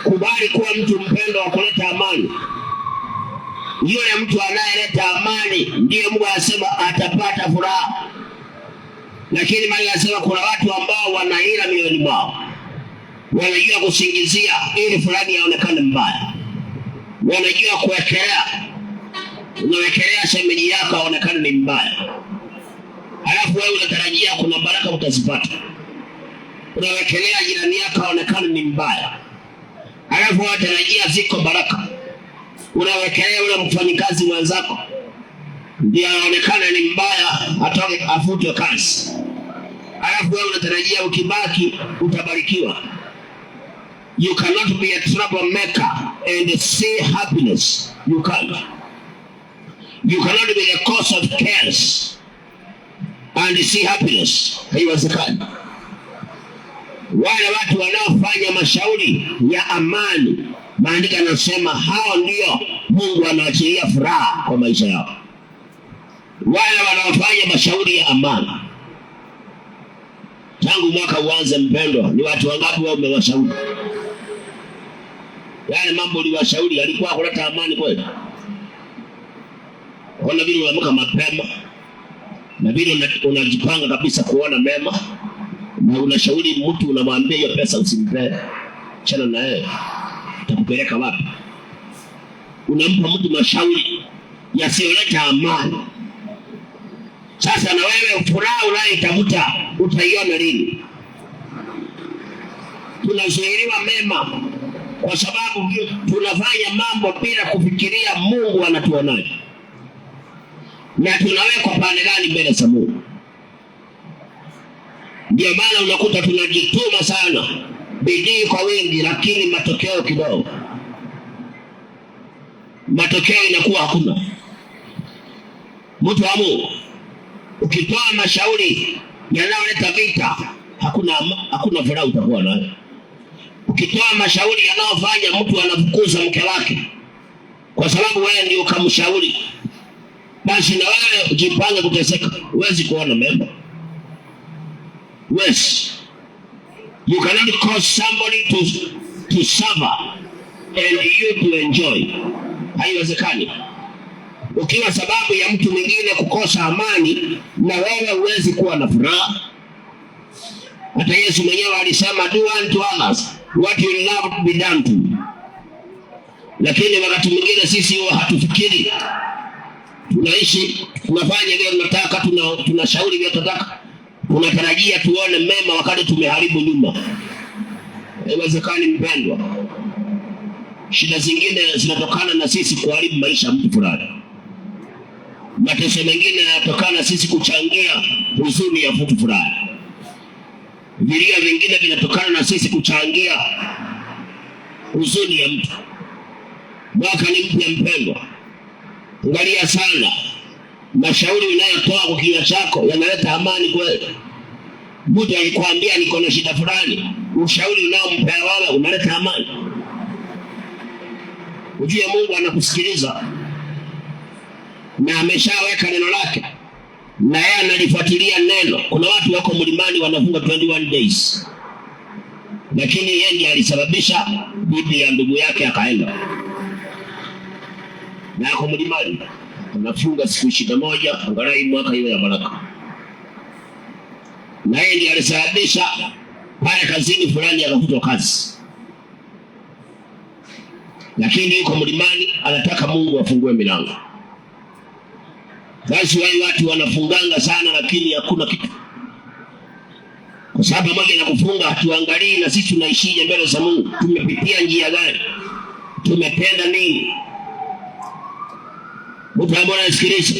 Kubali kuwa mtu mpendo wa kuleta amani. Yule mtu anayeleta amani ndiye Mungu anasema atapata furaha. Lakini Mungu anasema kuna watu ambao wanaila mioyoni mwao. Wanajua kusingizia ili fulani aonekane mbaya. Wanajua kuwekelea. Unawekelea shemeji yako aonekane ni mbaya. Halafu wewe unatarajia kuna baraka utazipata. Unawekelea jirani yako aonekane ni mbaya. Halafu unatarajia ziko baraka. Unawekelea ule mfanyikazi mwenzako ndiye aonekane ni mbaya, atoke afutwe kazi. Halafu wewe unatarajia ukibaki utabarikiwa. You cannot be a troublemaker and see happiness. You can't. You cannot be the cause of chaos and see happiness. Haiwezekani. Wale watu wanaofanya mashauri ya amani, maandiko yanasema hao ndio Mungu anaachilia furaha kwa maisha yao. Wale wanaofanya mashauri ya amani. Tangu mwaka uanze mpendwa, ni watu wangapi wao umewashauri? Yale mambo uliwashauri yalikuwa kuleta amani kweli? Kuna vile unaamka mapema na vile unajipanga kabisa kuona mema, na unashauri mtu unamwambia hiyo pesa usimpe, chana na yeye, utakupeleka wapi? Unampa mtu mashauri yasiyoleta amani. Sasa na wewe furaha unayotafuta utaiona lini? Tunazuiliwa mema kwa sababu tunafanya mambo bila kufikiria Mungu anatuonaje. Na tunawekwa pande gani mbele za Mungu. Ndio maana unakuta tunajituma sana, bidii kwa wingi, lakini matokeo kidogo. Matokeo inakuwa hakuna. Mtu wa Mungu, ukitoa mashauri yanayoleta vita, hakuna furaha utakuwa nayo. Ukitoa mashauri yanayofanya mtu anafukuza mke wake kwa sababu wewe ndio ukamshauri, basi na wewe ujipange kuteseka. Huwezi kuona mema. Yes. You cannot cause somebody to suffer and you to enjoy. Haiwezekani. Ukiwa sababu ya mtu mwingine kukosa amani, na wewe huwezi kuwa na furaha. Hata Yesu mwenyewe alisema do unto others what you love to be done to. Lakini wakati mwingine sisi huwa hatufikiri. Tunaishi, tunafanya vile tunataka, tunashauri vile tunataka. Tunatarajia tuone mema wakati tumeharibu nyuma. Haiwezekani mpendwa. Shida zingine zinatokana na sisi kuharibu maisha ya mtu fulani. Mateso mengine yanatokana na sisi kuchangia huzuni ya mtu fulani. Vilio vingine vinatokana na sisi kuchangia huzuni ya mtu. Mwaka ni mpya mpendwa. Angalia sana mashauri unayotoa kwa kinywa chako yanaleta amani kweli? Mtu alikwambia niko na shida fulani, ushauri unaompea wewe unaleta amani? Ujue Mungu anakusikiliza na ameshaweka neno lake na yeye analifuatilia neno. Kuna watu wako mlimani wanafunga 21 days, lakini yeye ndiye alisababisha bibi ya ndugu yake akaenda na ako mlimani anafunga siku 21 angalau mwaka hiyo ya baraka. Na yeye ndiye alisababisha pale kazini fulani akafutwa kazi, lakini yuko mlimani anataka Mungu afungue milango. Basi watu wanafunganga sana lakini hakuna kitu. Kwa sababu moja na kufunga hatuangalii na sisi tunaishije mbele za Mungu. Tumepitia njia gani? Tumetenda nini? Mtu ambaye anasikiliza,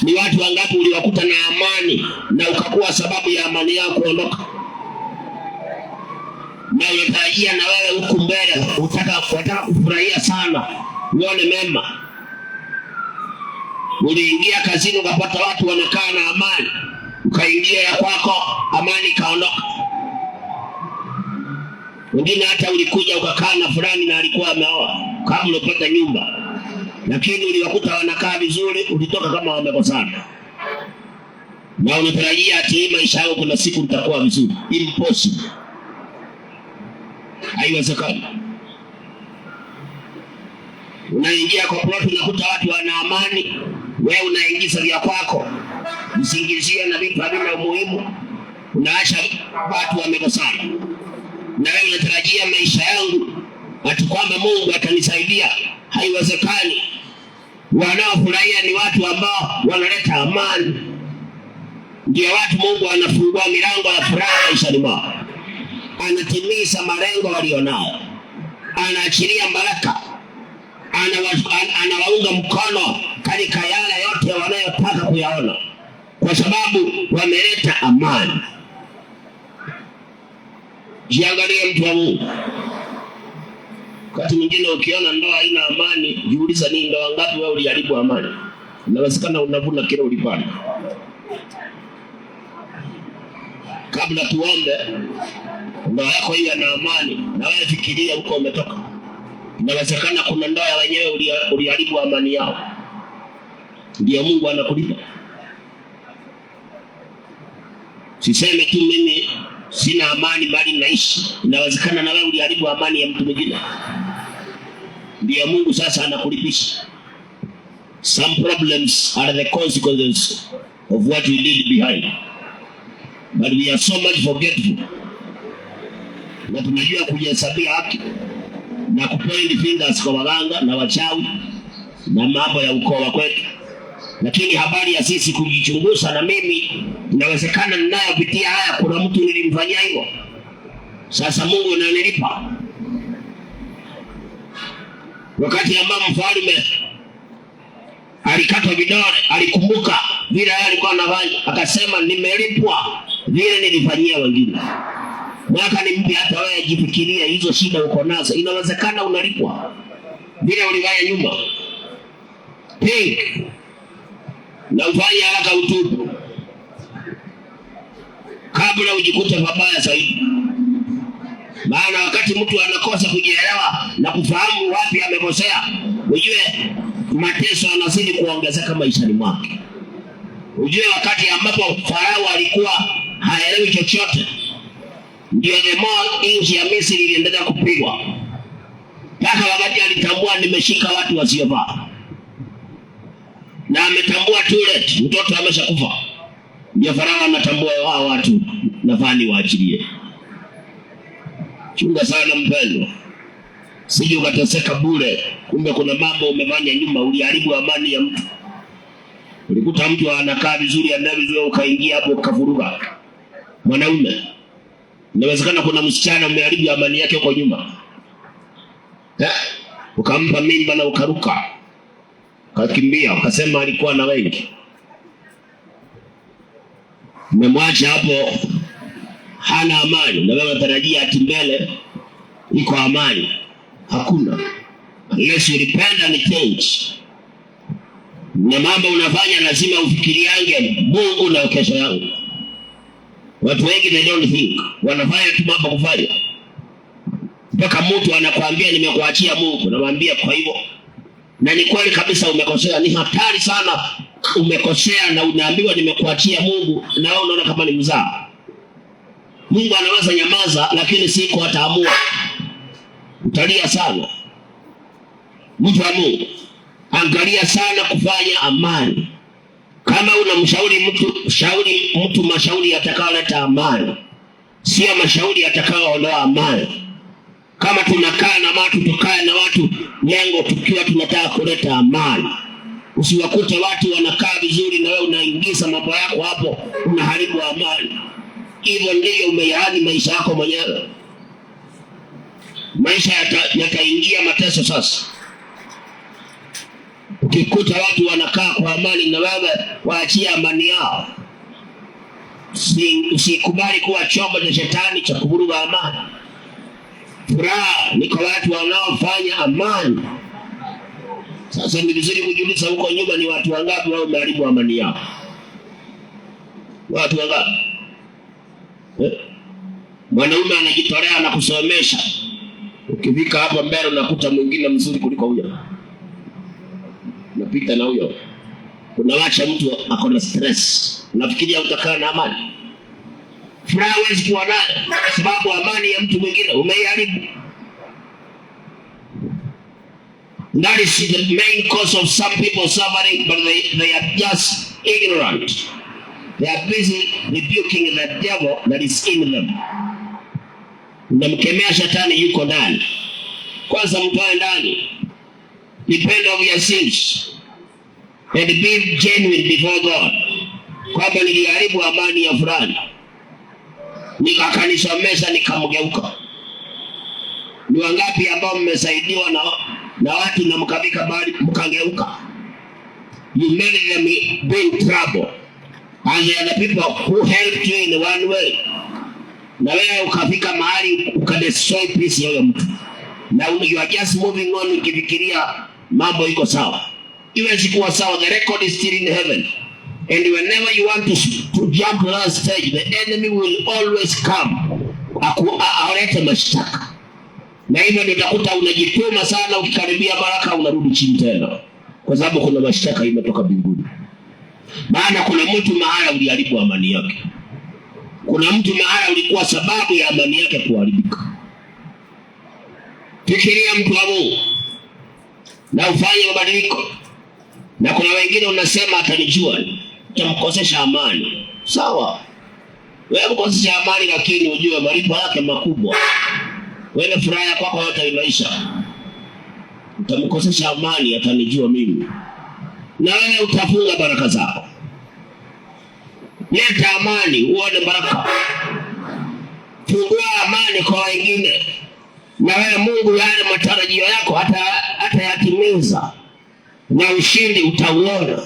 ni watu wangapi uliwakuta na amani na ukakuwa sababu ya amani yako kuondoka? Na unatarajia na wewe huku mbele utaka kufurahia sana, uone mema. Uliingia kazini ukapata watu wanakaa na amani, ukaingia ya kwako amani kaondoka. Wengine hata ulikuja ukakaa na fulani na alikuwa ameoa kabla upata nyumba, lakini uliwakuta wanakaa vizuri, ulitoka kama wamekosana. Na unatarajia ati maisha yako kuna siku utakuwa vizuri. Impossible. Haiwezekani. Unaingia kwa plot unakuta watu wana amani, wewe unaingiza vya kwako, msingizia na vitu havina umuhimu, unaacha watu wamekosana. Na wewe unatarajia maisha yangu ati kwamba Mungu atanisaidia. Haiwezekani. Wanaofurahia ni watu ambao wanaleta amani. Ndio watu Mungu anafungua milango ya furaha maishani mwao, anatimiza malengo walionao, anaachilia baraka, anawaunga mkono katika yale yote wanayotaka kuyaona, kwa sababu wameleta amani. Jiangalie mtu wa Mungu. Wakati mwingine ukiona ndoa haina amani, jiuliza ni ndoa ngapi wewe uliharibu amani. Inawezekana unavuna kile ulipanda. Kabla tuombe, ndoa yako hiyo na amani, na wewe fikiria huko umetoka. Inawezekana kuna ndoa ya wenyewe uliharibu amani yao. Ndio Mungu anakulipa. Siseme tu mimi sina amani bali naishi. Inawezekana na wewe uliharibu amani ya mtu mwingine. Ndio Mungu sasa anakulipisha. Some problems are the consequences of what we did behind. But we are so much forgetful. Na tunajua kujihesabia haki na kupoint fingers kwa waganga na wachawi na mambo ya ukoo wa kwetu. Lakini habari ya sisi kujichunguza, na mimi inawezekana ninayopitia haya kuna mtu nilimfanyia hivyo. Sasa Mungu ananilipa. Wakati ambao mfalme alikatwa vidole, alikumbuka vile alikuwa anafanya, akasema nimelipwa vile nilifanyia wengine. Mwaka ni mpya, hata wewe jifikiria hizo shida uko nazo. Inawezekana unalipwa vile ulifanya nyuma. Think na ufanye haraka utubu kabla ujikute mabaya zaidi. Maana wakati mtu anakosa kujielewa na kufahamu wapi amekosea, ujue mateso yanazidi kuongezeka maishani mwake. Ujue wakati ambapo Farao alikuwa haelewi chochote, ndio the more nchi ya Misri iliendelea kupigwa. Mpaka wakati alitambua nimeshika watu wasiofaa. Na ametambua too late, mtoto ameshakufa. Ndio Farao anatambua hao watu nafaa niwaachilie. Chunga sana mpendwa. Sije ukateseka bure. Kumbe kuna mambo umefanya nyuma, uliharibu amani ya mtu. Ulikuta mtu anakaa vizuri, anaenda vizuri, ukaingia hapo ukavuruga. Mwanaume, inawezekana kuna msichana umeharibu amani yake huko nyuma. ukampa mimba na ukaruka, ukakimbia, ukasema alikuwa na wengi. Umemwacha hapo hana amani, na wewe unatarajia ati mbele iko amani. Hakuna. Unless you repent and change. Na mambo unafanya lazima ufikiriange Mungu na kesho yangu. Watu wengi they don't think, wanafanya tu mambo kufanya. Mpaka mtu anakuambia nimekuachia Mungu, namwambia kwa hivyo. Na ni kweli kabisa umekosea, ni hatari sana umekosea na unaambiwa nimekuachia Mungu na wewe unaona kama ni mzaa. Mungu anaweza nyamaza lakini siku ataamua. Utalia sana. Mtu wa Mungu, angalia sana kufanya amani. Kama unamshauri mtu mashauri yatakayoleta amani, sio mashauri yatakayoondoa amani. Kama tunakaa na watu, tukae na watu lengo tukiwa tunataka kuleta amani. Usiwakute watu wanakaa vizuri na wewe unaingiza mambo yako hapo, unaharibu amani. Hivyo ndivyo umeyahani maisha yako mwenyewe. Maisha yataingia mateso sasa. Ukikuta watu wanakaa kwa amani na wewe waachia amani yao, usikubali kuwa chombo cha shetani cha kuvuruga amani. Furaha ni kwa watu wanaofanya amani. Sasa ni vizuri kujiuliza huko nyuma ni watu wangapi wao wameharibu amani yao? Watu wangapi? Mwanaume anajitolea na kusomesha. Ukifika hapa mbele unakuta mwingine mzuri kuliko huyo. Unapita na huyo. Unawacha mtu ako na stress. Unafikiria utakaa na amani? Furaha huwezi kuwa nayo sababu amani ya mtu mwingine umeiharibu. That is the main cause of some people suffering, but they are just ignorant. They are busy rebuking the devil that is in them. Unamkemea shetani yuko ndani. Kwanza mtoe ndani. Repent of your sins and be genuine before God. Kwamba niliharibu amani ya fulani, nikakanisomesha nikamgeuka. Ni wangapi ambao mmesaidiwa na watu na mkabika bali mkageuka? You made them be in trouble, and they are the people who helped you in one way. Na wewe ukafika mahali ukadestroy peace ya huyo mtu. Na you are just moving on ukifikiria mambo iko sawa. Iwezi kuwa sawa. The record is still in heaven. And whenever you want to jump to that stage, the enemy will always come. Aulete mashtaka. Na hivyo ndio utakuta unajituma sana, ukikaribia baraka unarudi chini tena. Kwa sababu kuna mashtaka imetoka mbinguni. Maana kuna mtu mahala uliharibu amani yake. Kuna mtu mahala ulikuwa sababu ya amani yake kuharibika. Fikiria mtu wa Mungu na ufanye mabadiliko. Na kuna wengine unasema atanijua, utamkosesha amani. Sawa. Wewe mkosesha amani lakini ujue malipo yake makubwa. Wewe furaha yako kwa yote imaisha. Utamkosesha amani atanijua mimi. Na wewe utafunga baraka zako. Leta amani uone baraka. Fungua amani kwa wengine. Na wewe Mungu yale matarajio yako hata yatimiza. Na ushindi utauona.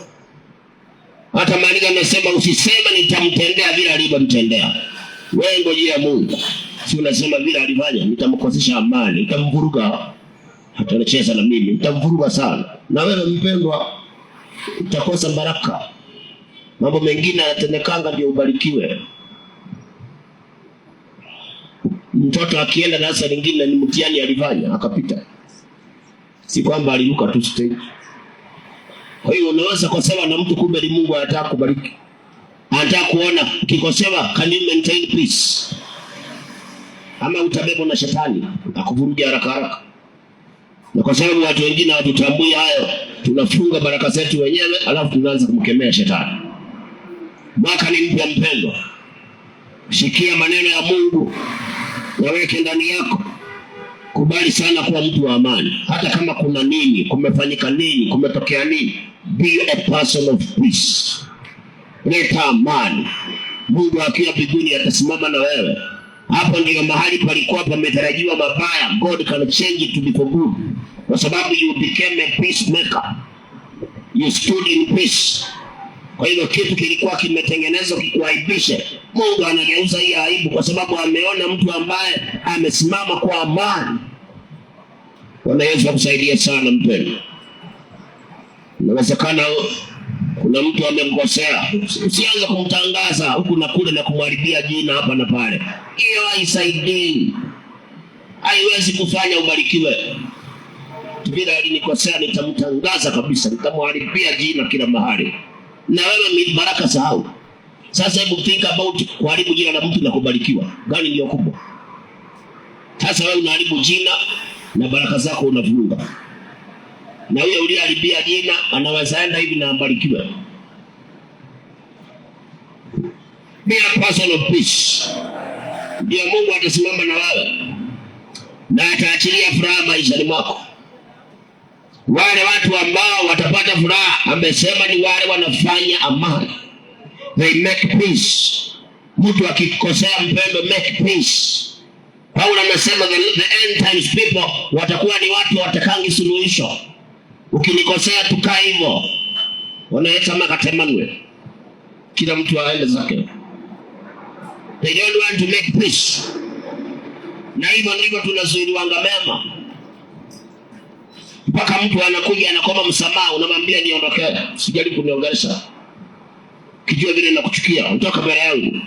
Hata Maandiko yanasema usisema nitamtendea vile alivyomtendea. Wewe ngojea Mungu. Si unasema vile alifanya nitamkosesha amani, nitamvuruga, hata anacheza na mimi, nitamvuruga sana. Na wewe mpendwa utakosa baraka. Mambo mengine yanatendekanga ndio ubarikiwe. Mtoto akienda darasa lingine ni mtihani alifanya akapita. Si kwamba aliruka tu stage. Kwa hiyo unaweza kusema na mtu kumbe ni Mungu anataka kubariki. Anataka kuona ukikosewa can you maintain peace? Ama utabebwa na shetani akuvurugia haraka haraka. Na kwa sababu watu wengine hatutambui hayo, tunafunga baraka zetu wenyewe alafu tunaanza kumkemea shetani. Mwaka ni mpya mpendwa. Shikia maneno ya Mungu, yaweke ndani yako. Kubali sana kuwa mtu wa amani. Hata kama kuna nini, kumefanyika nini, kumetokea nini, be a person of peace. Leta amani. Mungu akiwa mbinguni atasimama na wewe. Hapo ndio mahali palikuwa pametarajiwa mabaya. God can change it to be for good. kwa sababu you became a peacemaker, you stood in peace. Kwa hivyo kitu kilikuwa kimetengenezwa kikuaibishe, Mungu anageuza hii aibu kwa sababu ameona mtu ambaye amesimama kwa amani. Bwana Yesu akusaidie sana mpendwa. Inawezekana kuna mtu amemkosea, usianze kumtangaza huku na kule na kumharibia jina hapa na pale. Hiyo haisaidii, haiwezi kufanya ubarikiwe. Bila alinikosea nitamtangaza kabisa, nitamharibia jina kila mahali. Na wewe baraka sahau. Sasa hebu think about kuharibu jina la mtu na kubarikiwa. Gani ndio kubwa? Sasa wewe unaharibu jina na baraka zako unavuruga. Na huyo uliyeharibia jina anaweza enda hivi na ambarikiwe. Bila personal peace, ndio Mungu atasimama na wewe na ataachilia furaha maishani mwako. Wale watu ambao watapata furaha, amesema ni wale wanafanya amani. They make peace. Mtu akikosea mpendo, make peace. Paulo anasema the end times people watakuwa ni watu watakangi suluhisho. Ukinikosea tukaa hivyo, wanaita makatemanwe, kila mtu aende zake. They don't want to make peace. Na hivyo ndivyo tunazuiliwa mema. Mpaka mtu anakuja anakuomba msamaha, unamwambia niondokee, sijali kuniongelesha, kijua vile nakuchukia, unatoka mbele yangu.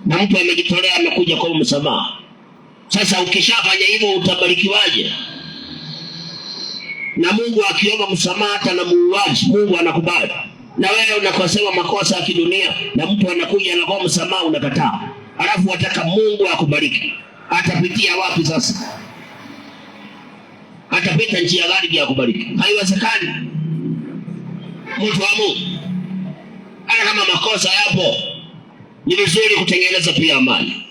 Na mtu amejitolea amekuja kwa msamaha. Sasa ukishafanya hivyo utabarikiwaje? Na Mungu akiomba msamaha hata na muuaji, Mungu anakubali. Na wewe unakosewa makosa ya kidunia na mtu anakuja anakuomba msamaha, unakataa. Alafu wataka Mungu akubariki. Atapitia wapi sasa? Atapita njia gani ya kubariki? Haiwezekani. Mtu wa Mungu, hata kama makosa yapo, ni vizuri kutengeneza pia amani,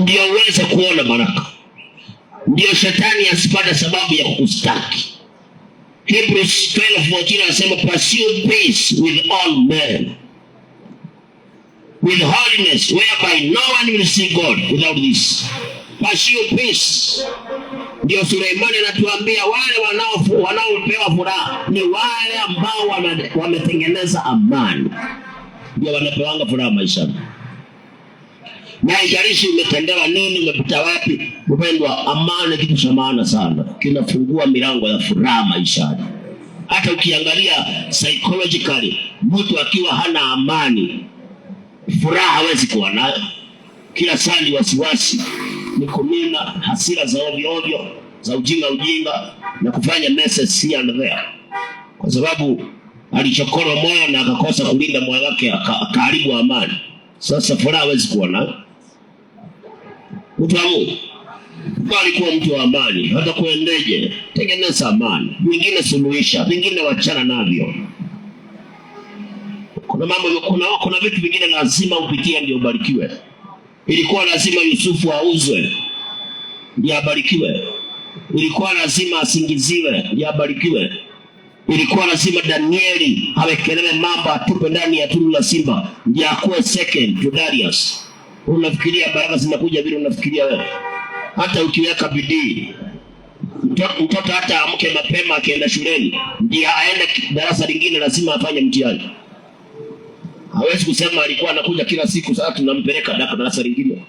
ndio uweze kuona baraka, ndio shetani asipate sababu ya kukustaki. Hebrews 12:14 anasema pursue peace with all men, with holiness, whereby no one will see God without this. Pursue peace. Ndio Suleimani anatuambia wale wanaopewa furaha ni wale ambao wametengeneza amani, ndio wanapewa furaha maishani. Na haijalishi umetendewa nini, umepita wapi, mpendwa, amani kitu cha maana sana. Kinafungua milango ya furaha maishani. Hata ukiangalia psychologically, mtu akiwa hana amani, furaha hawezi kuwa nayo. Kila saa ni wasiwasi, ni kumina, hasira za ovyo ovyo, za ujinga na kufanya messes here and there. Kwa sababu alichokora moyo na akakosa kulinda moyo wake, akaharibu amani. Sasa furaha hawezi kuwa nayo. Mtu wa Mungu, bali kuwa mtu wa amani, hata kuendeje, tengeneza amani. Wengine suluhisha, wengine wachana navyo. Kuna mambo, kuna vitu vingine lazima upitie ndio ubarikiwe. Ilikuwa lazima Yusufu auzwe ndio abarikiwe. Ilikuwa lazima asingiziwe ndio abarikiwe. Ilikuwa lazima Danieli awekelewe mamba, atupe ndani ya tundu la simba ndio akuwe second to Darius. Unafikiria baraka zinakuja vile unafikiria wewe? Hata ukiweka bidii, mtoto hata amke mapema akienda shuleni ndio aende darasa lingine, lazima afanye mtihani. Hawezi kusema alikuwa anakuja kila siku sasa tunampeleka darasa lingine.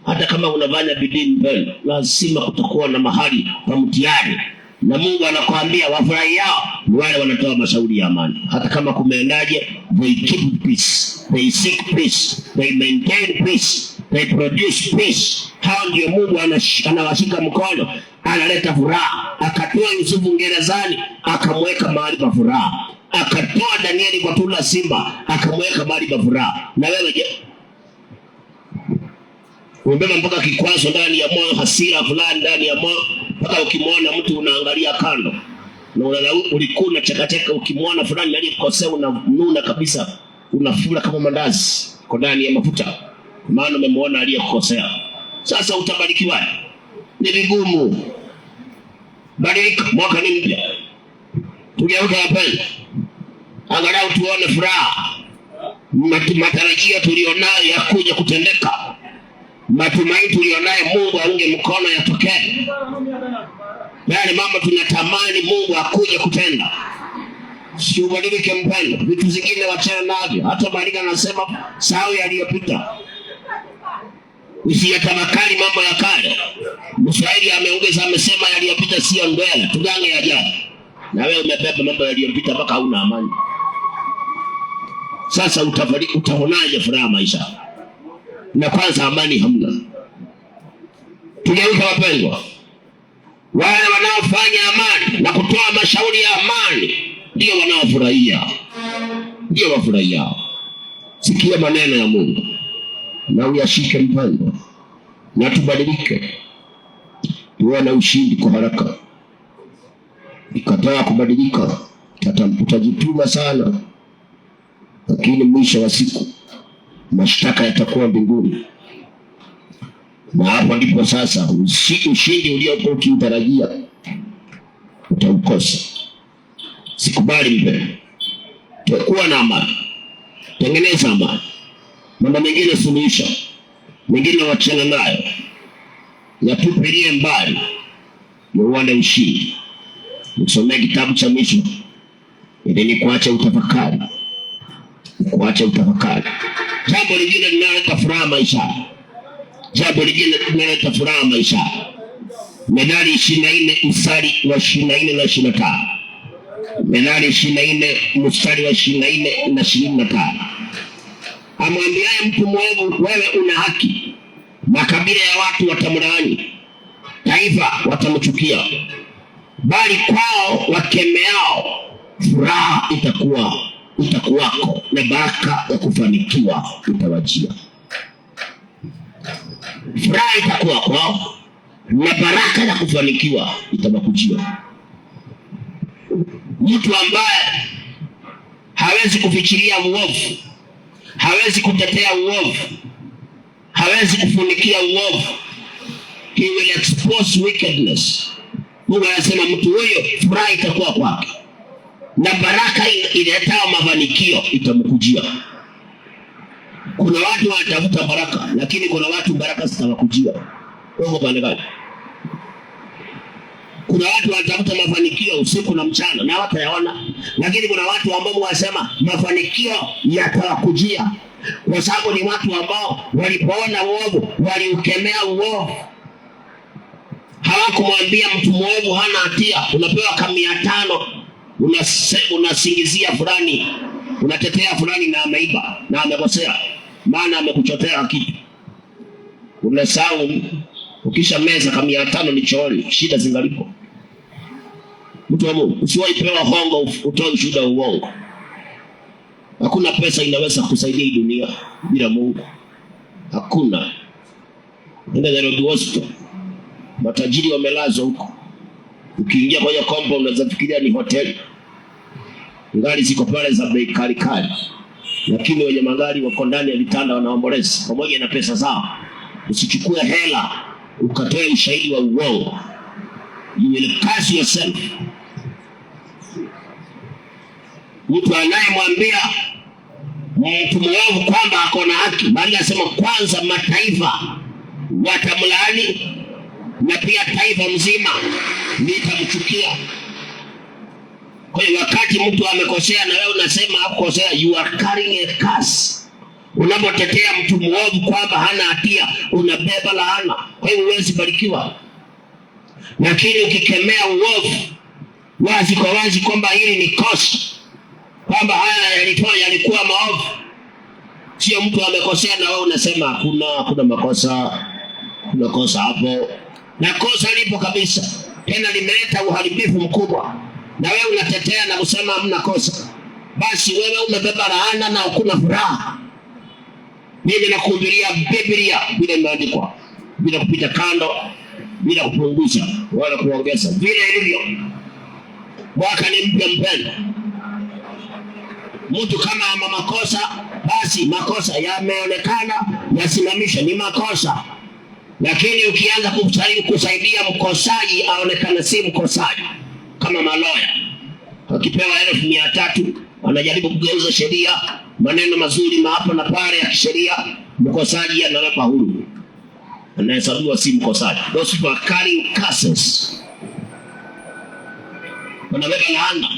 Hata kama unafanya bidii mbele, lazima kutakuwa na mahali pa mtihani. Na Mungu anakuambia wafurahi yao ni wale wanatoa mashauri ya amani. Hata kama kumeendaje, they keep peace, they seek peace, they maintain peace, they produce peace. Hao ndio Mungu anawashika mkono, analeta furaha. Akatoa Yusufu gerezani, akamweka mahali pa furaha. Akatoa Danieli kwa tundu la simba, akamweka mahali pa furaha. Na wewe je? Umebeba mpaka kikwazo ndani ya moyo, hasira fulani ndani ya moyo, mpaka ukimwona mtu unaangalia kando. Na ulikuna chakacheka, ukimwona fulani aliyekosea unanuna kabisa, unafura kama mandazi kwa ndani ya mafuta, maana umemwona aliyekosea. Sasa utabarikiwa? Ni vigumu. Badilika, mwaka ni mpya. Tugeuke hapa, angalau tuone furaha. Matarajio tulionayo ya kuja kutendeka, matumaini tulionayo Mungu aunge mkono yatokee. Yale mambo tunatamani Mungu akuje kutenda. Si ubadilike mpendo. Vitu zingine wachana navyo. Hata Biblia anasema sahau yaliyopita. Usiyatafakari mambo ya kale. Mswahili ameongeza amesema yaliyopita sio ndwele, tugange yajayo. Na wewe umebeba mambo yaliyopita mpaka huna amani. Sasa utaonaje furaha maisha? Na kwanza amani hamna. Tugeuke wapendwa. Wale wanaofanya amani na kutoa mashauri ya amani ndio wanaofurahia. Ndio wafurahia. Sikia maneno ya Mungu na uyashike mpendwa. Na tubadilike. Tuwe na ushindi kwa haraka. Ikataa kubadilika, utajituma sana. Lakini mwisho wa siku mashtaka yatakuwa mbinguni. Na hapo ndipo sasa ushindi uliokuwa ukiutarajia utaukosa. Sikubali mbele. Kuwa na amani. Tengeneza amani. Mambo mengine suluhisha. Mengine wachana nayo. Yatupilie mbali. Uone ushindi. Nisome kitabu cha Misho. Ili nikuache utafakari. Kuacha utafakari. Jambo lingine linaleta furaha maisha. Jambo lingine linaleta furaha maisha. Methali 24 mstari wa 24 na 25. Methali 24 mstari wa 24 na 25. Amwambiaye mtu mwovu, wewe una haki, makabila ya watu watamlaani, taifa watamchukia, bali kwao wakemeao furaha itakuwako, na baraka ya kufanikiwa itawajia. Furaha itakuwa kwao na baraka ya kufanikiwa itabakujia. Mtu ambaye hawezi kufikiria uovu, hawezi kutetea uovu, hawezi kufunikia uovu, he will expose wickedness. Mungu anasema mtu huyo furaha itakuwa kwake na baraka iletao mafanikio itamkujia. Kuna watu wanatafuta baraka, lakini kuna watu baraka zitawakujia. Mungu pande gani? Kuna watu wanatafuta mafanikio usiku na mchana na watayaona, lakini kuna watu ambao wanasema mafanikio yatawakujia kwa sababu ni watu ambao walipoona uovu waliukemea uovu. Hawakumwambia mtu mwovu hana hatia. Unapewa kama 500, unasingizia fulani, unatetea fulani na ameiba na amekosea, maana amekuchotea kitu. Unasahau ukisha meza kama 500 ni chooni, shida zingalipo. Mtu wa Mungu, usiwahi pewa hongo utoe ushuhuda uongo. Hakuna pesa inaweza kusaidia hii dunia bila Mungu. Hakuna. Nenda Nairobi Hospital. Matajiri wamelazwa huko. Ukiingia kwenye compound unaweza fikiria ni hoteli. Gari ziko pale za bei kali kali. Lakini wenye magari wako ndani ya vitanda wanaomboleza pamoja na pesa zao. Usichukue hela ukatoe ushahidi wa uongo. You will curse yourself. Mtu anayemwambia mtu mwovu kwamba ako na haki, bali anasema kwanza mataifa watamlaani na pia taifa mzima litamchukia. Kwa hiyo wakati mtu amekosea na wewe unasema hakukosea, you are carrying a curse. Unapotetea mtu mwovu kwamba hana hatia, unabeba laana. Kwa hiyo huwezi barikiwa. Lakini ukikemea uovu wazi kwa wazi kwamba hili ni kosa, kwamba haya yalikuwa maovu, sio mtu amekosea na wewe unasema kuna makosa, kuna kosa hapo. Na kosa lipo kabisa, tena limeleta uharibifu mkubwa, na wewe unatetea na kusema hamna kosa. Basi wewe umebeba laana na hakuna furaha. Mimi nakuhubiria Biblia bila imeandikwa, bila kupita kando, bila kupunguza wala kuongeza, vile ilivyo. Mwaka ni mpya mpendwa. Mtu kama ama makosa, basi makosa yameonekana, yasimamisha, ni makosa. Lakini ukianza kusaidia mkosaji aonekana si mkosaji, kama maloya akipewa 1,300 anajaribu kugeuza sheria, maneno mazuri hapa na pale ya kisheria, mkosaji anawekwa huru, anahesabiwa si mkosaji. Those people are carrying curses. wanabeba laana.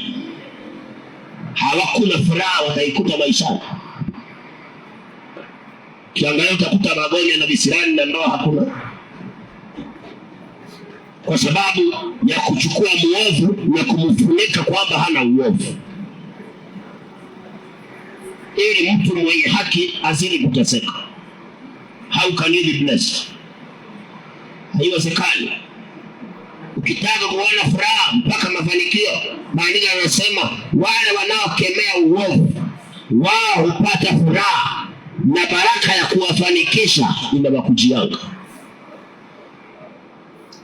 Hawakuna furaha wataikuta maishani. Kiangalia utakuta magonjwa na visirani na ndoa hakuna. Kwa sababu ya kuchukua muovu na kumfunika kwamba hana uovu, ili mtu mwenye haki azidi kuteseka. How can you be blessed? Haiwezekani. Ukitaka kuona furaha mpaka mafanikio, maandiko yanasema wale wanaokemea uovu wao hupata furaha na baraka ya kuwafanikisha inawakujianga.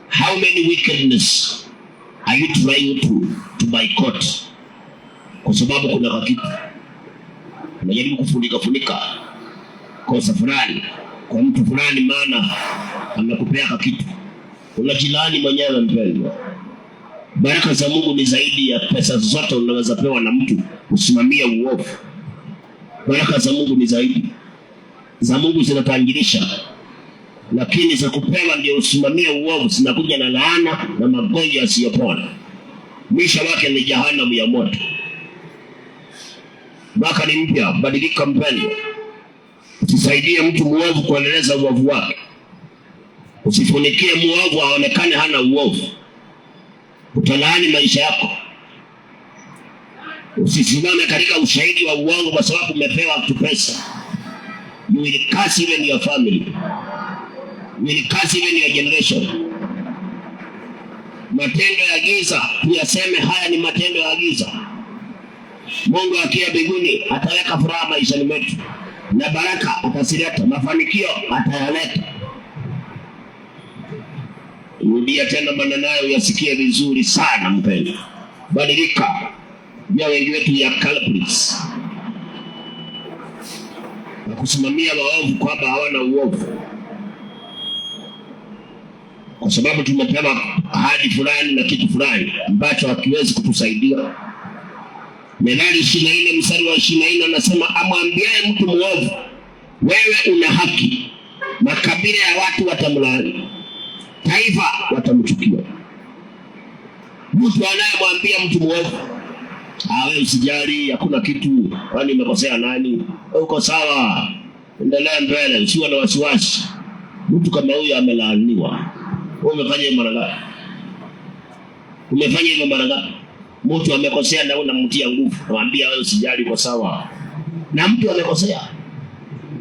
How many wickedness are you trying to boycott? Kwa sababu kuna kitu unajaribu kufunika kosa fulani kwa mtu fulani, maana amekupea kitu. Unajilani mwenyewe mpendwa. Baraka za Mungu ni zaidi ya pesa zote unaweza pewa na mtu usimamie uovu. Baraka za Mungu ni zaidi. Za Mungu zinatangilisha, lakini za kupewa ndio usimamie uovu zinakuja na laana na magonjwa yasiyopona. Mwisho wake ni jehanamu ya moto. Mwaka ni mpya, badilika mpendwa. Usisaidie mtu muovu kuendeleza uovu wake. Usifunikie muovu aonekane hana uovu. Utalaani maisha yako. Usisimame katika ushahidi wa uongo kwa sababu umepewa pesa. You will curse even your family. You will curse even your generation. Matendo ya giza, tuyaseme haya ni matendo ya giza. Mungu akia mbinguni ataweka furaha maishani mwetu, na baraka atasileta, mafanikio atayaleta. Rudia tena maneno hayo uyasikie vizuri sana mpendwa. Badilika. Ya wengi wetu ya culprits na kusimamia waovu kwamba hawana uovu, kwa sababu tumepewa ahadi fulani na kitu fulani ambacho hakiwezi kutusaidia. Methali 24 mstari wa 24 anasema, amwambiaye mtu muovu wewe una haki, makabila ya watu watamlaani, taifa watamchukia. Mtu anayemwambia mtu muovu, wewe usijali, hakuna kitu, kwani umekosea nani? Uko sawa, endelea mbele, usiwe na wasiwasi. Mtu kama huyo amelaaniwa. Wewe umefanya hivyo mara ngapi? Umefanya hivyo mara ngapi? Mtu amekosea na unamtia nguvu, unamwambia wewe usijali, uko sawa. Na mtu amekosea,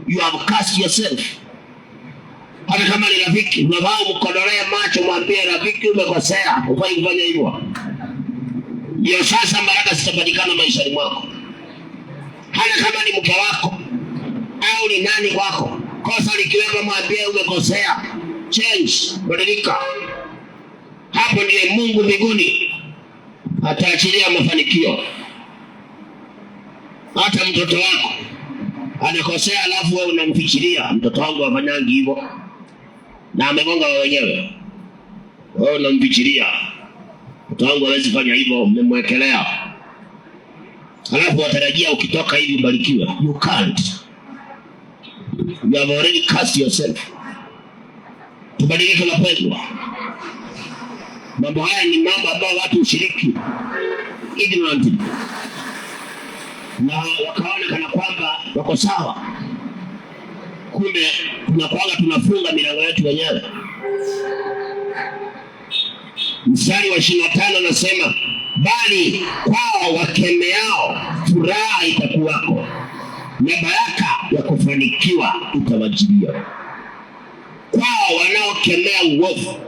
you have cast yourself. Hata kama ni rafiki, unavaa mkodolee macho, mwambie rafiki umekosea, ufai kufanya hivyo. Ndio sasa baraka zitapatikana maishani mwako. Hata kama ni mke wako au ni nani kwako, kosa likiwepo mwambie umekosea, change, badilika. Hapo ndiye Mungu mbinguni ataachilia mafanikio. Hata mtoto wako anakosea alafu wewe unamfikiria, mtoto wangu afanyangi hivyo na amegonga wenyewe, wewe unamfikiria mtoto wangu hawezi fanya hivyo, umemwekelea. Alafu watarajia ukitoka hivi ubarikiwe. You can't. You have already cast yourself. Tubadilike mapendwa. Mambo haya ni mambo ambayo watu ushiriki ignorantly, na wakaona kana kwamba wako sawa. Kumbe tunafunga milango yetu wenyewe. Mstari wa 25 anasema, bali kwao wakemeao furaha itakuwako, na baraka ya kufanikiwa itawajilia. Kwao wanaokemea uovu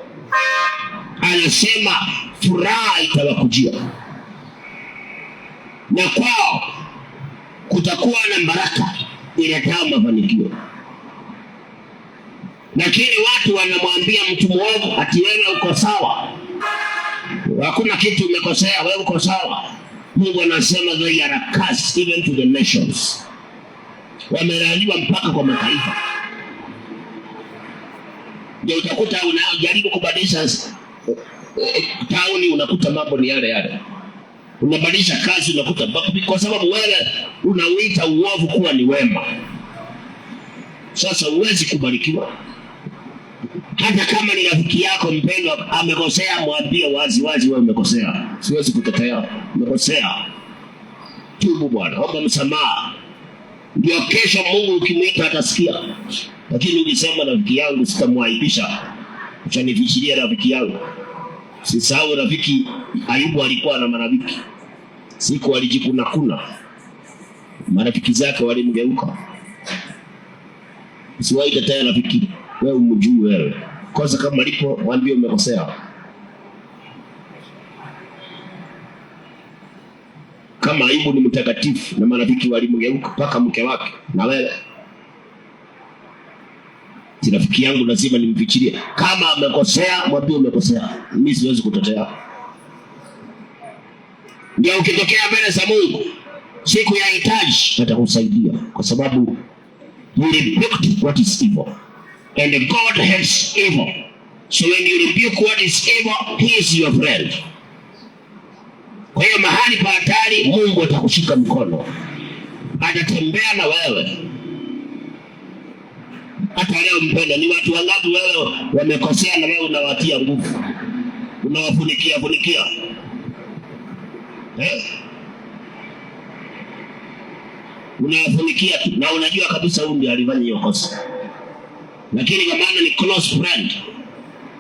anasema furaha itawakujia, na kwao kutakuwa na baraka iletao mafanikio. Lakini watu wanamwambia mtu muovu ati wewe uko sawa, hakuna kitu umekosea, wewe uko sawa. Mungu anasema they are a curse even to the nations. Wamelaaniwa mpaka kwa mataifa. Ndio utakuta unajaribu kubadilisha tauni, unakuta mambo ni yale yale. Unabadilisha kazi, unakuta kwa sababu wewe unauita uovu kuwa ni wema. Sasa huwezi kubarikiwa. Hata kama ni rafiki yako mpendwa amekosea, mwambie wazi wazi, wewe umekosea. Siwezi kutetea, umekosea. Tubu bwana, omba msamaha. Ndio kesho Mungu ukimwita atasikia. Lakini ukisema rafiki yangu sitamwaibisha, utanivishiria rafiki yangu. Sisahau rafiki Ayubu alikuwa na marafiki. Siku alijikuna, marafiki zake walimgeuka. Usiwaite tena rafiki, wewe umjue wewe. Kosa kama lipo, mwambie umekosea. Kama Ayubu ni mtakatifu na marafiki walimgeuka mpaka mke wake, na wewe rafiki yangu lazima nimfichirie. Kama amekosea, mwambie umekosea. Mimi siwezi kutetea. Ndio ukitokea mbele za Mungu siku ya hitaji atakusaidia, kwa sababu you rebuke what is evil and God hates evil. So when you rebuke what is evil, he is your friend. Kwa hiyo mahali pa hatari Mungu atakushika mkono, atatembea na wewe. Hata leo mpenda, ni watu wangapi wewe wamekosea na wewe unawatia nguvu, unawafunikia unawafunikia na unajua kabisa huyu ndiye alifanya hiyo kosa, lakini kwa maana ni close friend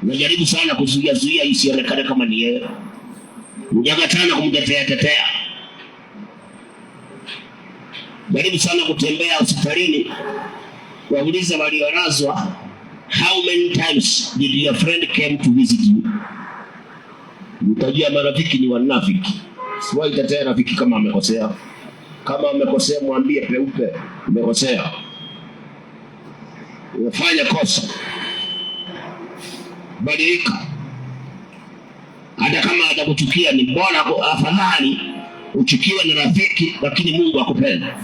unajaribu sana kuzuia isionekane kama ni yeye. Unataka sana kumtetea. Jaribu sana kutembea hospitalini, wauliza waliorazwa, how many times did your friend came to visit you? Mtajia marafiki ni wanafiki. Siwahi tetea rafiki kama amekosea. Kama amekosea mwambie peupe, umekosea. Umefanya kosa. Badilika. Hata kama atakuchukia ni bora afadhali uchukiwe na rafiki lakini Mungu akupenda,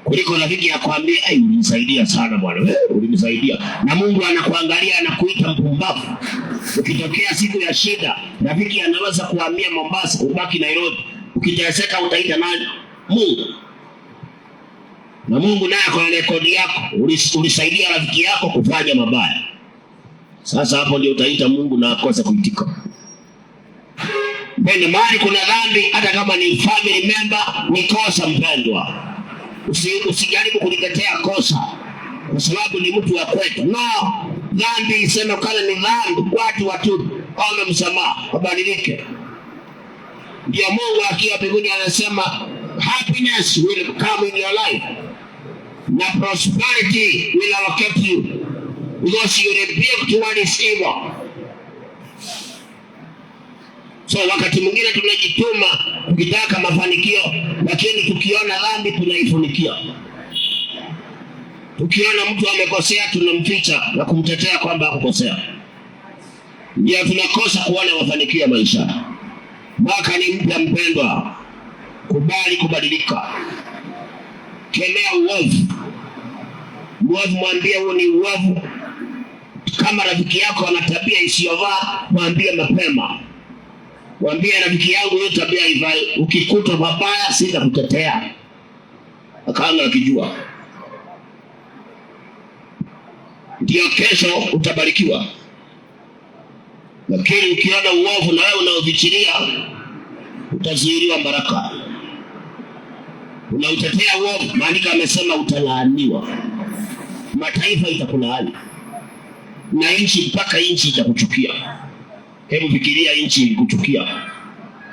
kuliko rafiki akwambie ulinisaidia sana bwana, wewe ulinisaidia, na Mungu anakuangalia anakuita mpumbavu. Ukitokea siku ya shida, rafiki anaweza kuambia Mombasa ubaki Nairobi, ukiteseka utaita nani? Mungu. Na Mungu naye kwa rekodi yako ulisaidia rafiki yako kufanya mabaya. Sasa hapo ndio utaita Mungu na akosa kuitika. Mbele mahali kuna dhambi, hata kama ni family member, ni kosa mpendwa. Usijaribu kulitetea kosa kwa sababu ni mtu wa kwetu. No, dhambi isema kama ni dhambi, watu watubu, ombe msamaha, wabadilike. Ndio Mungu akiwa mbinguni anasema happiness will come in your life na prosperity will allocate you, because you rebuke what is evil. So wakati mwingine tunajituma tukitaka mafanikio, lakini tukiona dhambi tunaifunikia. Tukiona mtu amekosea tunamficha na kumtetea kwamba hakukosea. Ndio tunakosa kuona mafanikio ya maisha. Mwaka ni mpya mpendwa, kubali kubadilika. Kemea uovu. Mwambie huo ni uovu. Kama rafiki yako ana tabia isiyofaa, mwambie mapema. Mwambie rafiki yangu hiyo tabia haifai, ukikuta mabaya sitakutetea. Akaanza akijua. Ndio kesho utabarikiwa. Lakini ukiona uovu na wewe unaovichilia, utazuiliwa baraka. Unautetea uovu, maandiko amesema utalaaniwa. Mataifa itakulaani. Na nchi mpaka nchi itakuchukia. Hebu fikiria nchi ikuchukia.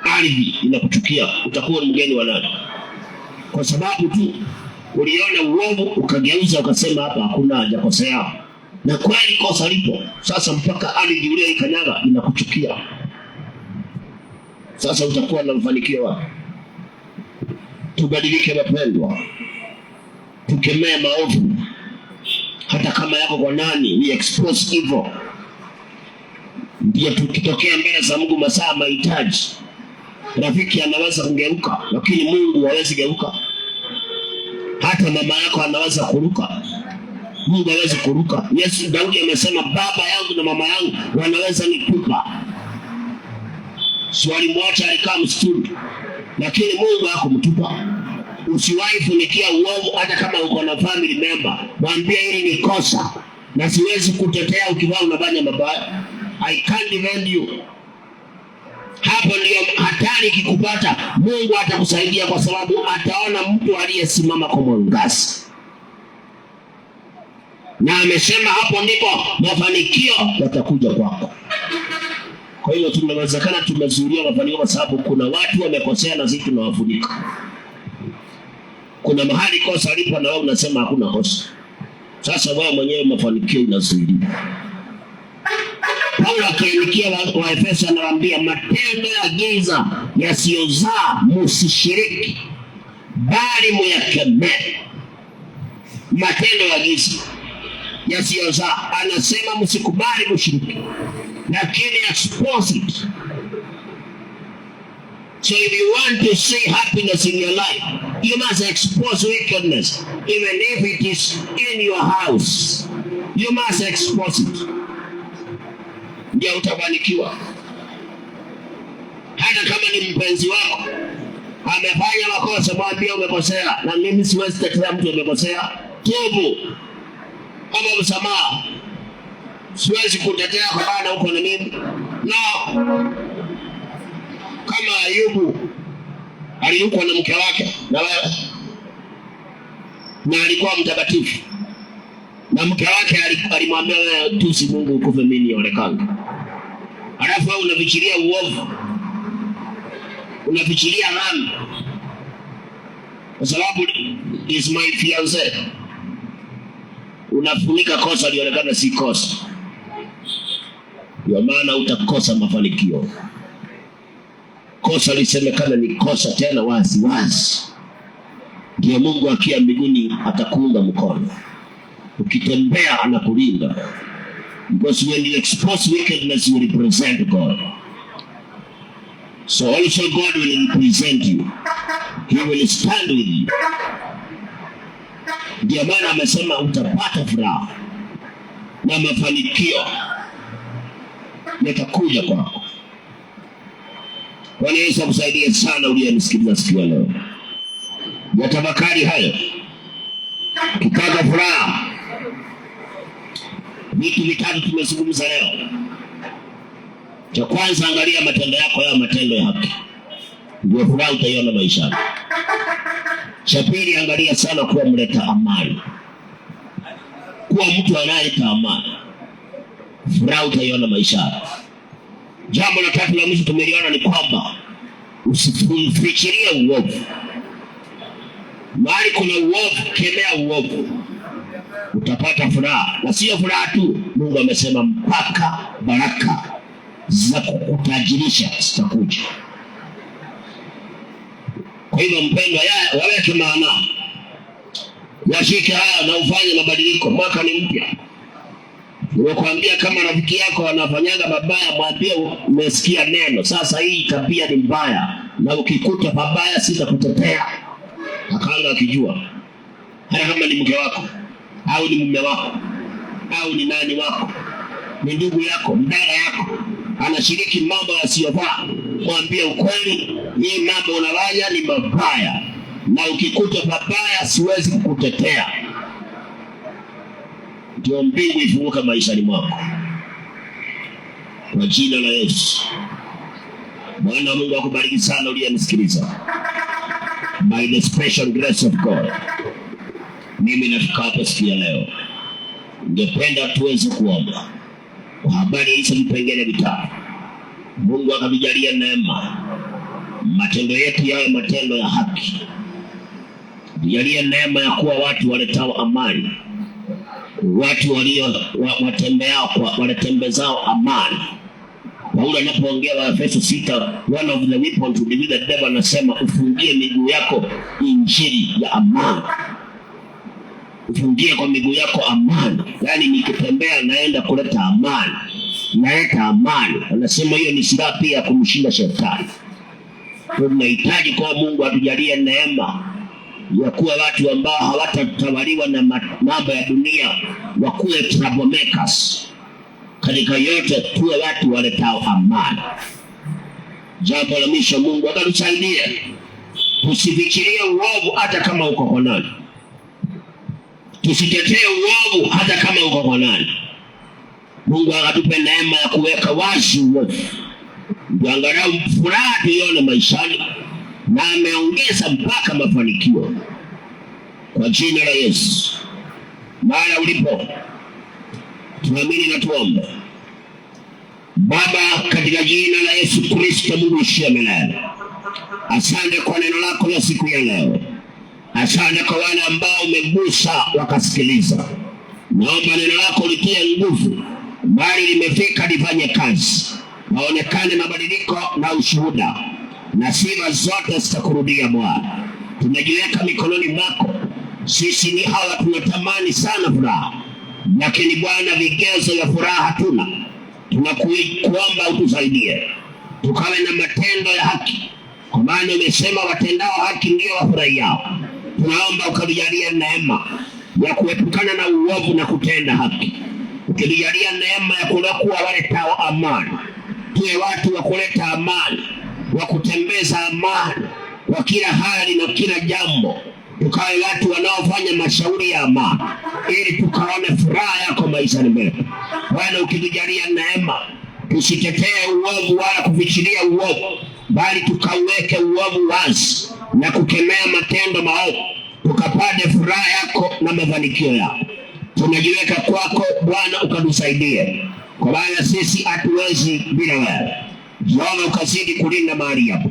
Ardhi inakuchukia, utakuwa mgeni wa nani? Kwa sababu tu uliona uovu ukageuza ukasema hapa hakuna hajakosea. Na kweli kosa lipo. Sasa mpaka ardhi ile ikanyaga inakuchukia. Sasa utakuwa na mafanikio wapi? Tubadilike wapendwa. Tukemee maovu. Hata kama yako kwa nani, we expose evil. Ndio tukitokea mbele za Mungu masaa mahitaji, rafiki anaweza kugeuka, lakini Mungu hawezi geuka. Hata mama yako anaweza kuruka, Mungu hawezi kuruka. Yesu Daudi amesema baba yangu na mama yangu wanaweza nikupa. Swali moja alikaa msituni, lakini Mungu hakumtupa. Usiwahi funikia uovu hata kama uko na family member. Mwambie hili ni kosa. na siwezi kutetea ukivaa unafanya mabaya. I can't defend you. Hapo ndio hatari kikupata. Mungu atakusaidia kwa sababu ataona mtu aliyesimama kwa mwangaza. Na amesema hapo ndipo mafanikio yatakuja kwako. Kwa hiyo tunawezekana tumezuilia mafanikio kwa sababu kuna watu wamekosea na sisi tunawafunika. Kuna mahali kosa lipo na wewe unasema hakuna kosa. Sasa wewe mwenyewe mafanikio unazuilia. Paulo akiandikia Waefeso anawaambia matendo ya giza yasiyozaa msishiriki, bali muyakemee. Matendo ya giza yasiyozaa, anasema msikubali mshiriki, lakini expose it. So if you want to see happiness in your life, you must expose wickedness, even if it is in your house. You must expose it. Ndio utafanikiwa. Hata kama ni mpenzi wako amefanya makosa, mwambie umekosea, na mimi siwezi tetea mtu amekosea. Tubu, kama msamaha. Siwezi kutetea kwa bana huko na mimi. No. Kama Ayubu aliyukwa na mke wake na wewe, na alikuwa mtakatifu, na mke wake alimwambia tusi Mungu ukufe mimi nionekane. Alafu wewe unafikiria uovu, unafikiria dhambi kwa sababu is my fiancé, unafunika kosa lionekana si kosa. Ndio maana utakosa mafanikio. Kosa lisemekana ni kosa tena wazi wazi. Ndio Mungu akia mbinguni atakuunga mkono. Ukitembea anakulinda. Because when you expose wickedness, you represent God. So also God will represent you. He will stand with you. Ndio maana amesema utapata furaha na mafanikio yatakuja kwako. Bwana Yesu akusaidie sana uliyenisikiliza siku ya leo. Yatafakari hayo. Kupata furaha. Vitu vitatu tumezungumza leo. Cha kwanza, angalia matendo yako ya matendo ya haki. Ndio furaha utaiona maishani. Cha pili, angalia sana kuwa mleta amani. Kuwa mtu anayeleta amani. Furaha utaiona maishani. Jambo la tatu la mwisho tumeliona ni kwamba usifikirie uovu. Mahali kuna uovu, kemea uovu. Utapata furaha. Na sio furaha tu, Mungu amesema mpaka baraka za kukutajirisha zitakuja. Kwa hivyo mpendwa, waweke maana. Yashike haya na ufanye mabadiliko. Mwaka ni mpya. Nimekwambia kama rafiki yako anafanyaga mabaya, mwambie umesikia neno. Sasa hii tabia ni mbaya, na ukikuta mabaya sitakutetea. Akaanza akijua. Hata kama ni mke wako, au ni mume wako, au ni nani wako, ni ndugu yako, mdada yako, anashiriki mambo yasiyofaa, mwambie ukweli, hii mambo unafanya ni mabaya, na ukikuta mabaya siwezi kukutetea. Ndio mbingu ifunguka maishani mwako. Kwa jina la Yesu. Bwana Mungu akubariki sana uliyenisikiliza. By the special grace of God, mimi nafika hapa siku ya leo. Ningependa tuweze kuomba kwa habari hizo vipengele vitatu. Mungu akavijalia neema. Matendo yetu yawe matendo ya haki. Vijalie neema ya kuwa watu waletao amani. Watu walio watembezao amani. Paulo anapoongea Waefeso 6, one of the weapons to defeat the devil, anasema ufungie miguu yako injili ya amani. Ufungie kwa miguu yako amani. Yaani nikitembea naenda kuleta amani. Naleta amani. Anasema hiyo ni silaha pia kumshinda shetani. Tunahitaji kwa Mungu atujalie neema ya kuwa watu ambao hawatatawaliwa na mambo ya dunia, wakuwe troublemakers. Katika yote tuwe watu waletao amani. Jambo la mwisho, Mungu akatusaidie tusifikirie uovu hata kama uko konani. tusitetee uovu hata kama uko kwa nani. Mungu akatupe neema ya kuweka wazi uovu, ndio angalau furaha tuione maishani, na ameongeza mpaka mafanikio kwa jina la Yesu. Mahali ulipo tuamini na tuombe. Baba, katika jina la Yesu Kristo, Mungu usiye milele, asante kwa neno lako la siku ya leo. Asante kwa wale ambao umegusa wakasikiliza. Naomba neno lako litie nguvu, bali limefika lifanye kazi, maonekane mabadiliko na ushuhuda, na sifa zote zitakurudia Bwana. Tumejiweka mikononi mwako. Sisi ni hawa tunatamani sana furaha, lakini Bwana vigezo vya furaha hatuna. Tunakuomba utusaidie tukawe na matendo ya haki, kwa maana umesema watendao haki ndio wafurahiao. Tunaomba ukatujalie neema ya kuepukana na uovu na kutenda haki. Ukitujalia neema ya kuwa waletao amani. Tuwe watu wa kuleta amani, wa kutembeza amani kwa kila hali na kila jambo. Tukawe watu wanaofanya mashauri ya amani, ili tukaone furaha yako maishani mwetu. Bwana, ukitujalia neema tusitetee uovu wala kufichilia uovu, bali tukaweke uovu wazi na kukemea matendo maovu, tukapate furaha yako na mafanikio yako. Tunajiweka kwako Bwana, ukatusaidie, kwa maana sisi hatuwezi bila wewe. Jehova, ukazidi kulinda mahali hapo,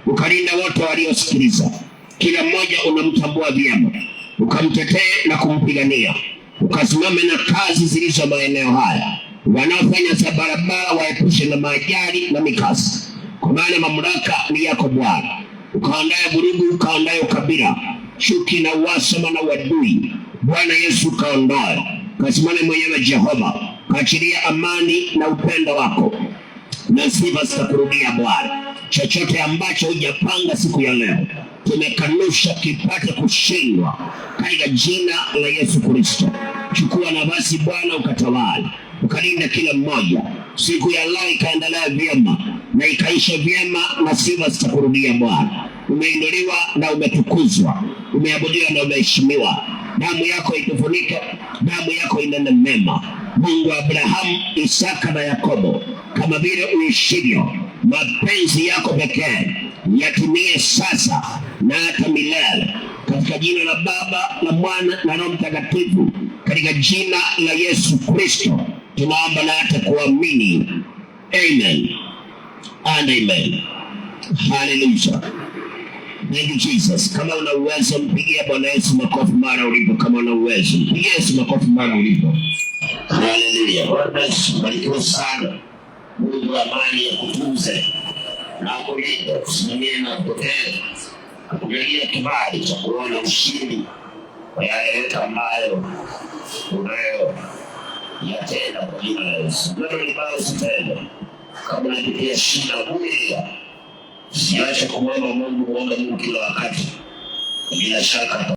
ukalinda wote waliosikiliza. Kila mmoja unamtambua vyema, ukamtetee na kumpigania. Ukasimame na kazi zilizo maeneo haya, wanaofanya za barabara waepushe na majali na mikasa, kwa maana mamlaka ni yako Bwana. Ukaondaye vurugu, ukaondaye ukabila, chuki na uhasama na uadui, Bwana Yesu ukaondoe. Kasimame mwenyewe Jehova, kaachilia amani na upendo wako, na sifa zitakurudia Bwana. Chochote ambacho hujapanga siku ya leo tumekanusha kipate kushindwa katika jina la Yesu Kristo. Chukua nafasi Bwana, ukatawala, ukalinda kila mmoja. Siku ya leo ikaendelea vyema na ikaisha vyema, na sifa zitakurudia Bwana. Umeinuliwa na umetukuzwa, umeabudiwa na umeheshimiwa. Damu yako itufunike, damu yako inene mema. Mungu wa Abrahamu, Isaka na Yakobo, kama vile uishivyo, mapenzi yako pekee yatimie sasa na hata milele, katika jina la Baba, la Mwana na Roho Mtakatifu, katika jina la Yesu Kristo tunaomba na hata kuamini. Amen and amen. Hallelujah. Thank you Jesus. Kama una uwezo, mpigie Bwana Yesu makofi mara ulipo. Kama una uwezo, mpigie Yesu makofi mara ulipo. Hallelujah. Bwana Yesu barikiwe sana. Mungu wa amani ya kutunze na kulinda, kusimamia na kupokea, kujalia kibali cha kuona ushindi wa yale yote ambayo unayo yatenda kwa jina la Yesu. Neno libao usitende. Kama unapitia shida, vumilia. Usiache kumwomba Mungu kila wakati. Bila shaka